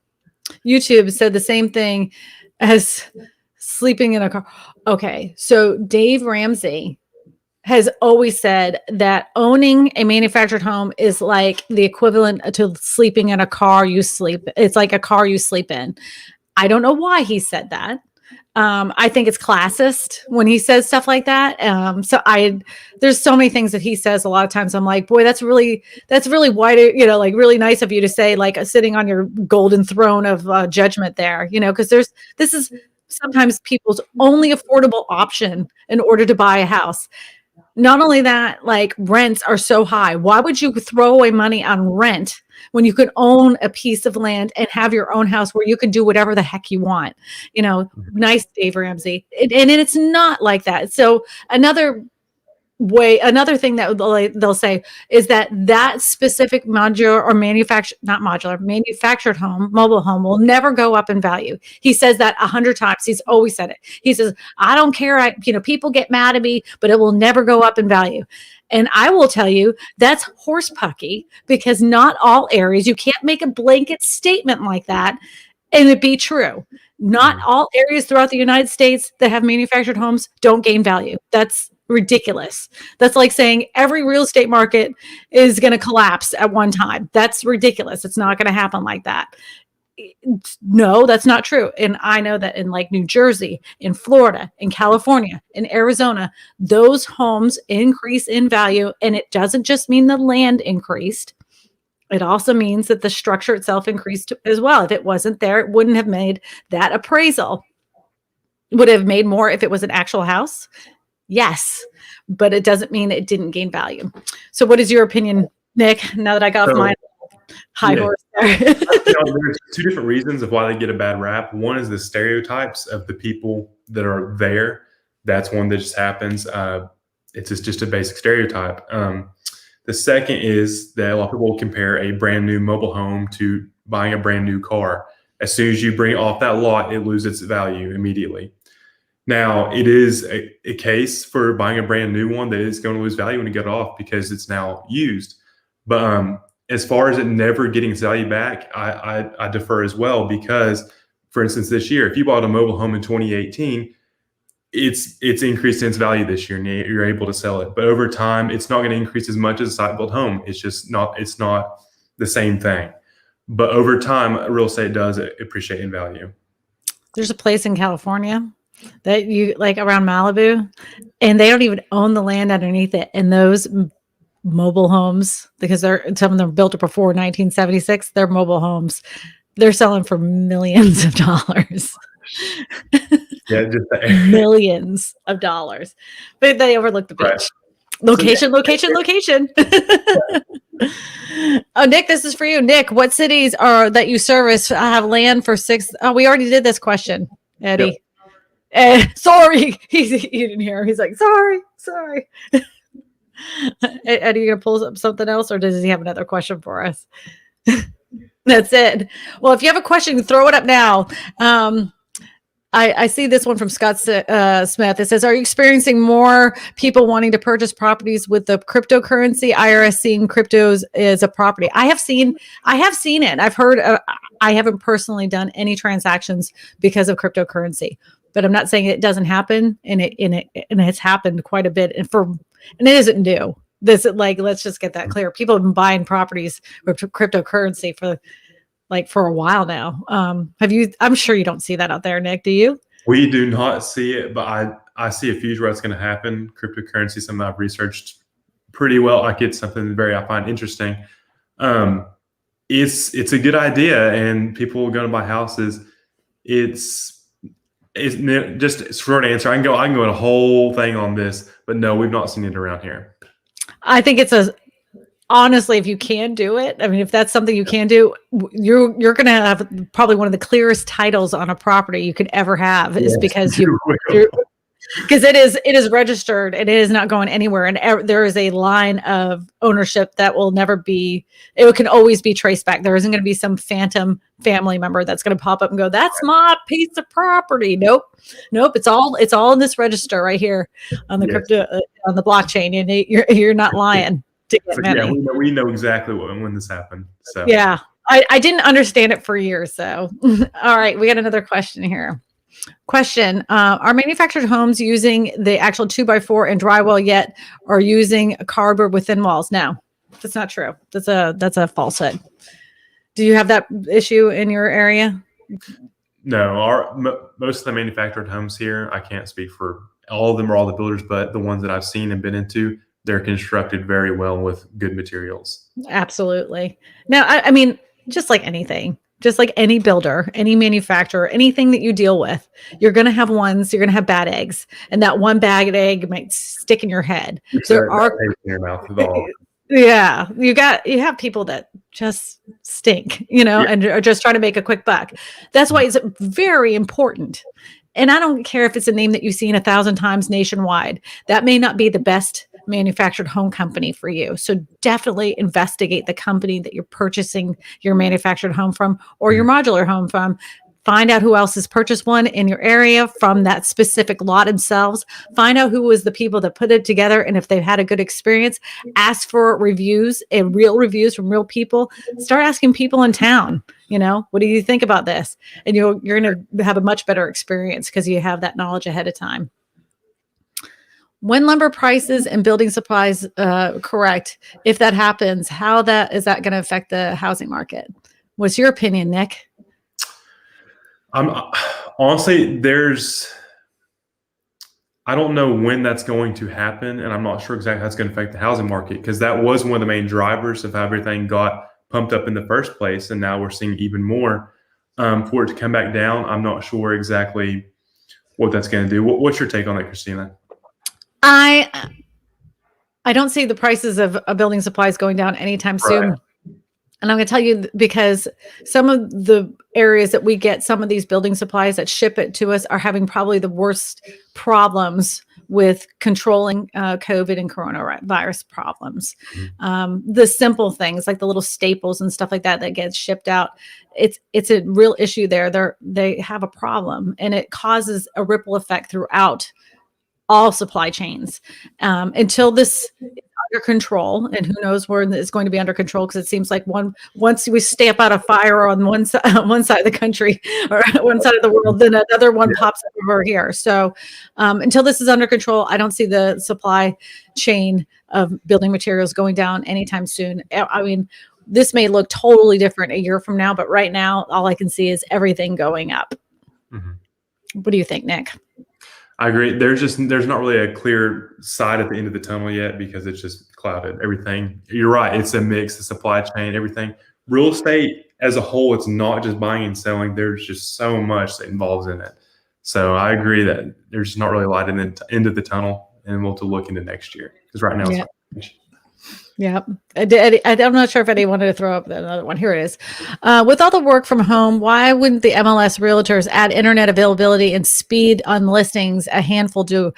YouTube, said the same thing as sleeping in a car. Okay, so Dave Ramsey has always said that owning a manufactured home is like the equivalent to sleeping in a car you sleep. It's like a car you sleep in. I don't know why he said that. I think it's classist when he says stuff like that. There's so many things that he says. A lot of times I'm like, boy, that's really white, like really nice of you to say, like sitting on your golden throne of judgment there, because this is sometimes people's only affordable option in order to buy a house. Not only that, like rents are so high. Why would you throw away money on rent when you could own a piece of land and have your own house where you can do whatever the heck you want? Nice, Dave Ramsey. And it's not like that. So another thing that they'll say is that specific modular or manufactured home, mobile home will never go up in value. He says that 100 times. He's always said it. He says, I don't care. People get mad at me, but it will never go up in value. And I will tell you that's horsepucky, because not all areas, you can't make a blanket statement like that and it be true. Not all areas throughout the United States that have manufactured homes don't gain value. That's ridiculous. That's like saying every real estate market is going to collapse at one time. That's ridiculous. It's not going to happen like that. No, that's not true. And I know that in like New Jersey, in Florida, in California, in Arizona, those homes increase in value. And it doesn't just mean the land increased. It also means that the structure itself increased as well. If it wasn't there, it wouldn't have made that appraisal. Would it have made more if it was an actual house? Yes, but it doesn't mean it didn't gain value. So what is your opinion, Nick, now that I got off my high horse there? There's 2 different reasons of why they get a bad rap. One is the stereotypes of the people that are there. That's one that just happens. It's just a basic stereotype. The second is that a lot of people compare a brand new mobile home to buying a brand new car. As soon as you bring it off that lot, it loses its value immediately. Now, it is a case for buying a brand new one that is going to lose value when you get it off because it's now used. But as far as it never getting its value back, I defer as well, because, for instance, this year, if you bought a mobile home in 2018, it's increased in its value this year and you're able to sell it. But over time, it's not going to increase as much as a site-built home. It's not the same thing. But over time, real estate does appreciate in value. There's a place in California that you like around Malibu, and they don't even own the land underneath it. And those mobile homes, because some of them built before 1976, they're mobile homes. They're selling for millions of dollars. Yeah, just millions of dollars. But they overlook the beach. Right. Location. Oh, Nick, this is for you. Nick, what cities that you service have land for 6? Oh, we already did this question, Eddie. Yep. Sorry, he didn't hear. He's like, sorry. Eddie, you gonna pull up something else, or does he have another question for us? That's it. Well, if you have a question, throw it up now. I see this one from Scott Smith. It says, are you experiencing more people wanting to purchase properties with the cryptocurrency? IRS seeing cryptos as a property. I have seen it. I've heard. I haven't personally done any transactions because of cryptocurrency, but I'm not saying it doesn't happen. And it's happened quite a bit. And it isn't new. Let's just get that clear. People have been buying properties with cryptocurrency for a while now. I'm sure you don't see that out there, Nick. Do you? We do not see it, but I see a future where it's going to happen. Cryptocurrency, something I've researched pretty well. Like it's something I find interesting. It's a good idea, and people are going to buy houses. It's just a short answer. I can go a whole thing on this, but no, we've not seen it around here. I think honestly, if you can do it, I mean, if that's something you can do, you're going to have probably one of the clearest titles on a property you could ever have, is because because it is registered and it is not going anywhere. And there is a line of ownership that will never be, it can always be traced back. There isn't going to be some phantom family member that's going to pop up and go, that's my piece of property. Nope. It's all in this register right here on the crypto, on the blockchain. And you're not lying. Yeah, we know exactly when this happened. So yeah, I didn't understand it for years. So, all right, we got another question here. Question: are manufactured homes using the actual 2x4 and drywall yet, or using cardboard with thin walls? No, that's not true. That's a falsehood. Do you have that issue in your area? No, most of the manufactured homes here, I can't speak for all of them or all the builders, but the ones that I've seen and been into, they're constructed very well with good materials. Absolutely. Now, I mean, just like anything, just like any builder, any manufacturer, anything that you deal with, you're going to have bad eggs, and that one bad egg might stick in your head. There are in your mouth with all. Yeah, you have people that just stink, and are just trying to make a quick buck. That's why it's very important. And I don't care if it's a name that you've seen 1,000 times nationwide. That may not be the best manufactured home company for you. So definitely investigate the company that you're purchasing your manufactured home from, or your modular home from. Find out who else has purchased one in your area from that specific lot themselves. Find out who was the people that put it together, and if they've had a good experience. Ask for reviews and real reviews from real people. Start asking people in town, what do you think about this? And you're going to have a much better experience because you have that knowledge ahead of time. When lumber prices and building supplies correct, if that happens, how is that going to affect the housing market? What's your opinion, Nick? Honestly, I don't know when that's going to happen, and I'm not sure exactly how it's going to affect the housing market, because that was one of the main drivers of how everything got pumped up in the first place, and now we're seeing even more. For it to come back down, I'm not sure exactly what that's going to do. What's your take on that, Kristina? I don't see the prices of building supplies going down anytime soon. And I'm going to tell you, because some of the areas that we get some of these building supplies that ship it to us are having probably the worst problems with controlling COVID and coronavirus problems. The simple things like the little staples and stuff like that gets shipped out, it's a real issue there. They have a problem, and it causes a ripple effect throughout all supply chains until this is under control. And who knows when it's going to be under control, because it seems like once we stamp out a fire on one side of the country or one side of the world, then another one pops up over here. So until this is under control, I don't see the supply chain of building materials going down anytime soon. I mean, this may look totally different a year from now, but right now, all I can see is everything going up. What do you think, Nick? I agree. There's not really a clear side at the end of the tunnel yet, because it's just clouded. Everything. You're right. It's a mix. The supply chain, everything. Real estate as a whole, it's not just buying and selling. There's just so much that involves in it. So I agree that there's not really a light in the end of the tunnel, and we'll have to look into next year, because right now it's Yeah. I'm not sure if Eddie wanted to throw up another one. Here it is. With all the work from home, why wouldn't the MLS realtors add internet availability and speed on listings? A handful do.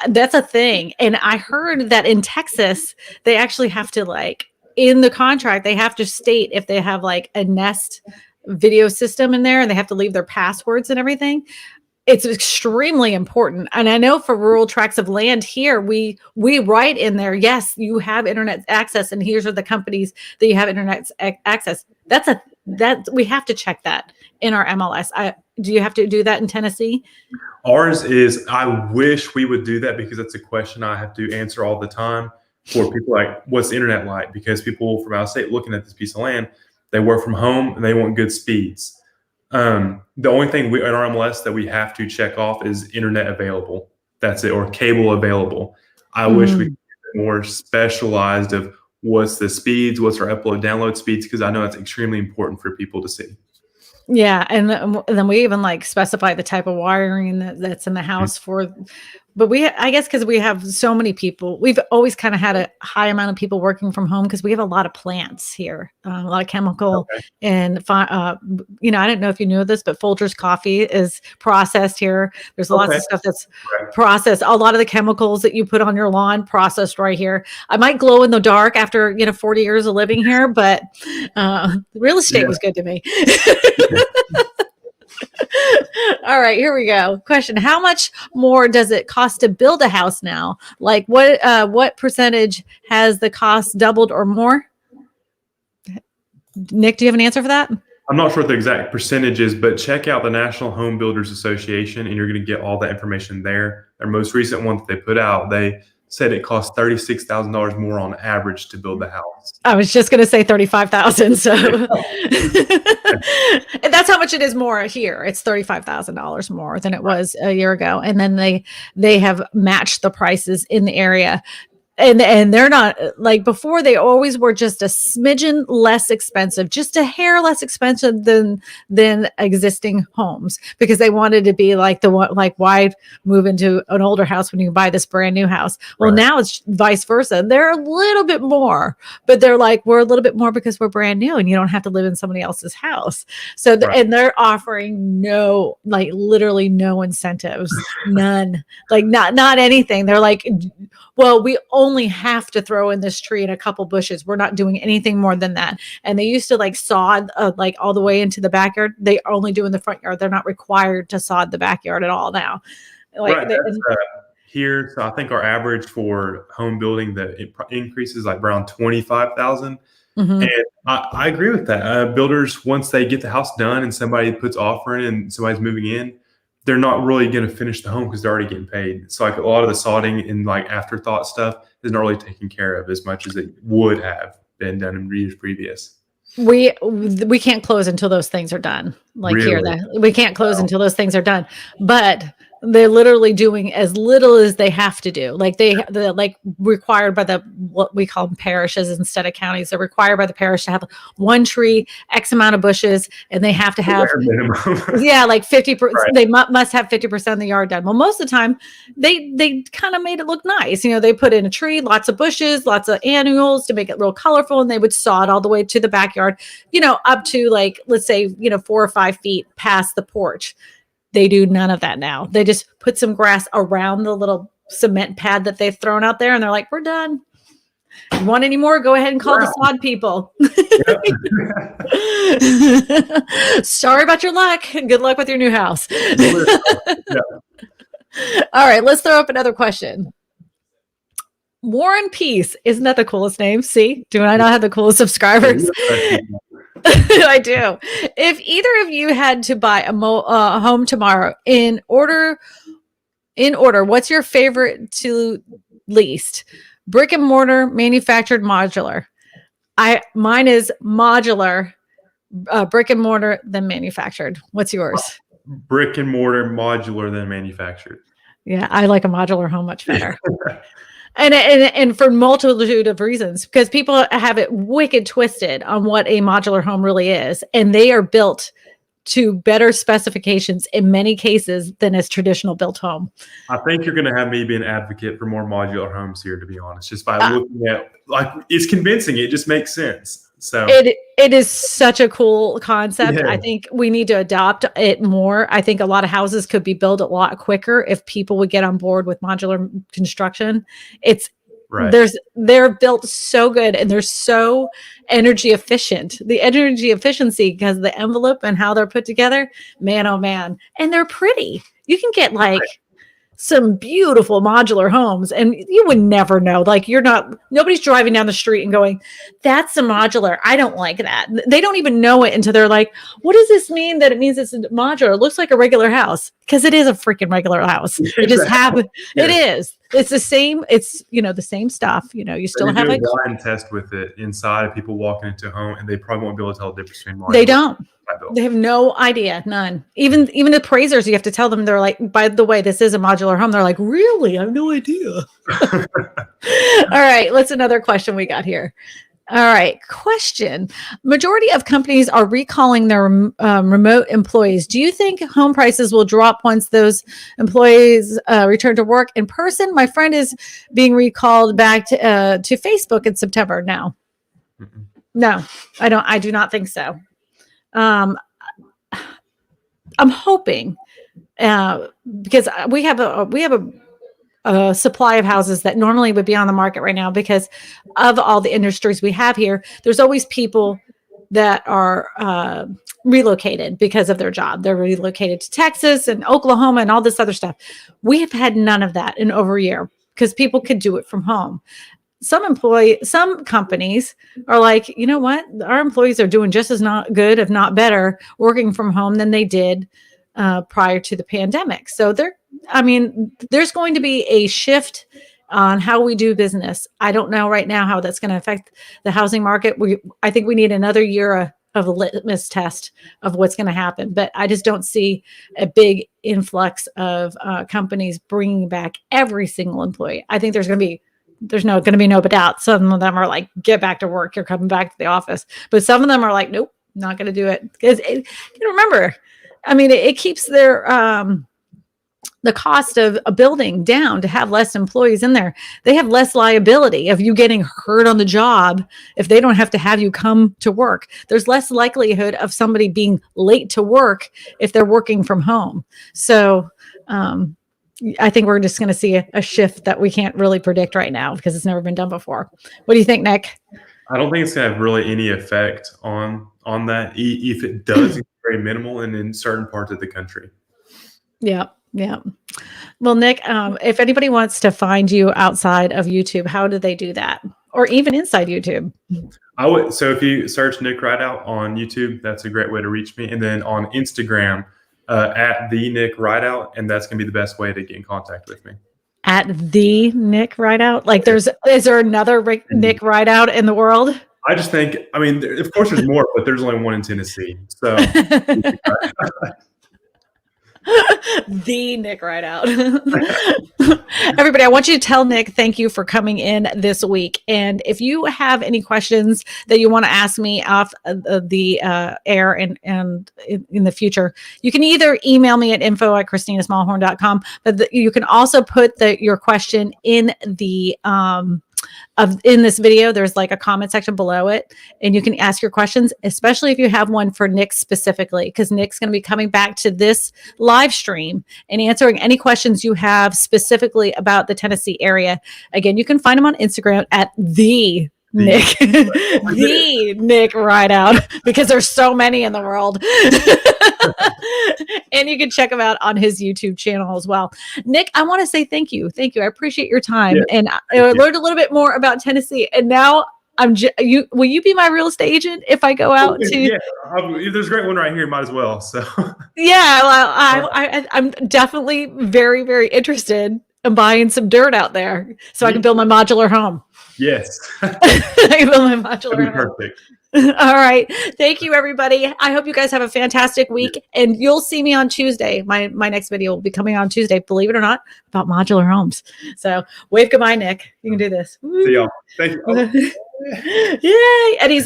That's a thing. And I heard that in Texas, they actually have to, in the contract, they have to state if they have a Nest video system in there, and they have to leave their passwords and everything. It's extremely important. And I know for rural tracts of land here, we write in there, yes, you have internet access, and here's are the companies that you have internet access. We have to check that in our MLS. Do you have to do that in Tennessee? Ours is, I wish we would do that, because that's a question I have to answer all the time for people, like, what's the internet like? Because people from out of state looking at this piece of land, they work from home and they want good speeds. The only thing in our MLS that we have to check off is internet available. That's it, or cable available. I wish we could get more specialized of what's the speeds, what's our upload download speeds, because I know that's extremely important for people to see. Yeah, and then we even like specify the type of wiring that's in the house for. But I guess because we have so many people, we've always kind of had a high amount of people working from home because we have a lot of plants here, a lot of chemical. Okay. And, I didn't know if you knew this, but Folgers coffee is processed here. There's lots of stuff that's processed. A lot of the chemicals that you put on your lawn processed right here. I might glow in the dark after, 40 years of living here, but real estate was good to me. All right, here we go. Question: how much more does it cost to build a house now? Like what percentage has the cost doubled or more? Nick, do you have an answer for that? I'm not sure what the exact percentage is, but check out the National Home Builders Association, and you're going to get all that information there. Their most recent one that they put out, they said it costs $36,000 more on average to build the house. I was just going to say 35,000. So and that's how much it is more here. It's $35,000 more than it was a year ago. And then they have matched the prices in the area. And they're not like before. They always were just a smidgen less expensive, just a hair less expensive than existing homes, because they wanted to be like the one, like, why move into an older house when you can buy this brand new house? Well, now it's vice versa. They're a little bit more, but they're like, we're a little bit more because we're brand new and you don't have to live in somebody else's house. So, and they're offering literally no incentives, none, like not anything. They're like, well, we only have to throw in this tree and a couple bushes. We're not doing anything more than that. And they used to like sod like all the way into the backyard. They only do in the front yard. They're not required to sod the backyard at all now. Like here, so I think our average for home building that it increases like around 25,000. And I agree with that. Builders, once they get the house done and somebody puts offer in and somebody's moving in, they're not really going to finish the home because they're already getting paid. So like a lot of the sodding and like afterthought stuff is not really taken care of as much as it would have been done in years previous. We can't close until those things are done. Like here, we can't close until those things are done. But they're literally doing as little as they have to do. Like they're like required by what we call them parishes instead of counties. They're required by the parish to have one tree, X amount of bushes, and they have to have like 50%. They must have 50% of the yard done. Well, most of the time they kind of made it look nice. They put in a tree, lots of bushes, lots of annuals to make it real colorful, and they would saw it all the way to the backyard, up to like, let's say, 4 or 5 feet past the porch. They do none of that now. They just put some grass around the little cement pad that they've thrown out there, and they're like, we're done. You want any more? Go ahead and call the sod people. Sorry about your luck. Good luck with your new house. All right, let's throw up another question. War and Peace. Isn't that the coolest name? See, do I not have the coolest subscribers? I do. If either of you had to buy a home tomorrow in order, what's your favorite to least? Brick and mortar, manufactured, modular. Mine is modular, brick and mortar, then manufactured. What's yours? Brick and mortar, modular, then manufactured. Yeah, I like a modular home much better. And for multitude of reasons, because people have it wicked twisted on what a modular home really is. And they are built to better specifications in many cases than a traditional built home. I think you're going to have me be an advocate for more modular homes here, to be honest, just by looking at, like, it's convincing. It just makes sense. So it is such a cool concept. Yeah. I think we need to adopt it more. I think a lot of houses could be built a lot quicker if people would get on board with modular construction. They're built so good and they're so energy efficient. The energy efficiency, because of the envelope and how they're put together, man, oh man. And they're pretty. You can get like some beautiful modular homes and you would never know. Like nobody's driving down the street and going, that's a modular. I don't like that. They don't even know it until they're like, what does this mean that it means it's a modular? It looks like a regular house, because it is a freaking regular house. It just happened. It is. It's the same. It's, the same stuff. You still have a blind test with it inside of people walking into a home, and they probably won't be able to tell the difference between modular. They don't. bill. They have no idea, none. Even the appraisers, you have to tell them, they're like, by the way, this is a modular home. They're like, really? I have no idea. All right, what's another question we got here? All right, question. Majority of companies are recalling their remote employees. Do you think home prices will drop once those employees return to work in person? My friend is being recalled back to Facebook in September. No, no, I do not think so. I'm hoping because we have a supply of houses that normally would be on the market right now because of all the industries we have here. There's always people that are relocated because of their job. They're relocated to Texas and Oklahoma and all this other stuff. We have had none of that in over a year because people could do it from home. Some companies are like, you know what? Our employees are doing just as not good, if not better, working from home than they did prior to the pandemic. So there's going to be a shift on how we do business. I don't know right now how that's going to affect the housing market. I think we need another year of a litmus test of what's going to happen. But I just don't see a big influx of companies bringing back every single employee. I think there's going to be no doubt. Some of them are like, get back to work. You're coming back to the office. But some of them are like, nope, not going to do it. Because remember, it keeps their the cost of a building down to have less employees in there. They have less liability of you getting hurt on the job if they don't have to have you come to work. There's less likelihood of somebody being late to work if they're working from home. So I think we're just going to see a shift that we can't really predict right now because it's never been done before. What do you think, Nick? I don't think it's going to have really any effect on that. If it does, it's very minimal and in certain parts of the country. Yeah. Yeah. Well, Nick, if anybody wants to find you outside of YouTube, how do they do that? Or even inside YouTube? So if you search Nick Rideout on YouTube, that's a great way to reach me. And then on Instagram, at the Nick Rideout, and that's going to be the best way to get in contact with me. At the Nick Rideout? Like is there another Nick Rideout in the world? I just think, of course there's more, but there's only one in Tennessee. So the Nick Rideout. Everybody, I want you to tell Nick thank you for coming in this week. And if you have any questions that you want to ask me off the air and in the future, you can either email me at info@KristinaSmallhorn.com, but you can also put your question in the in this video. There's like a comment section below it, and you can ask your questions, especially if you have one for Nick specifically, because Nick's going to be coming back to this live stream and answering any questions you have specifically about the Tennessee area. Again, you can find him on Instagram at the Nick Rideout, because there's so many in the world. And you can check him out on his YouTube channel as well. Nick, I want to say thank you. I appreciate your time. Yeah, and I learned a little bit more about Tennessee. And now will you be my real estate agent if I go out to? Yeah, there's a great one right here. Might as well. So yeah, well, I'm definitely very, very interested in buying some dirt out there so I can build my modular home. Yes. I can build my modular home. Perfect. All right. Thank you, everybody. I hope you guys have a fantastic week, and you'll see me on Tuesday. My next video will be coming on Tuesday, believe it or not, about modular homes. So wave goodbye, Nick. You can do this. See y'all. Thank you. Yay. Eddie's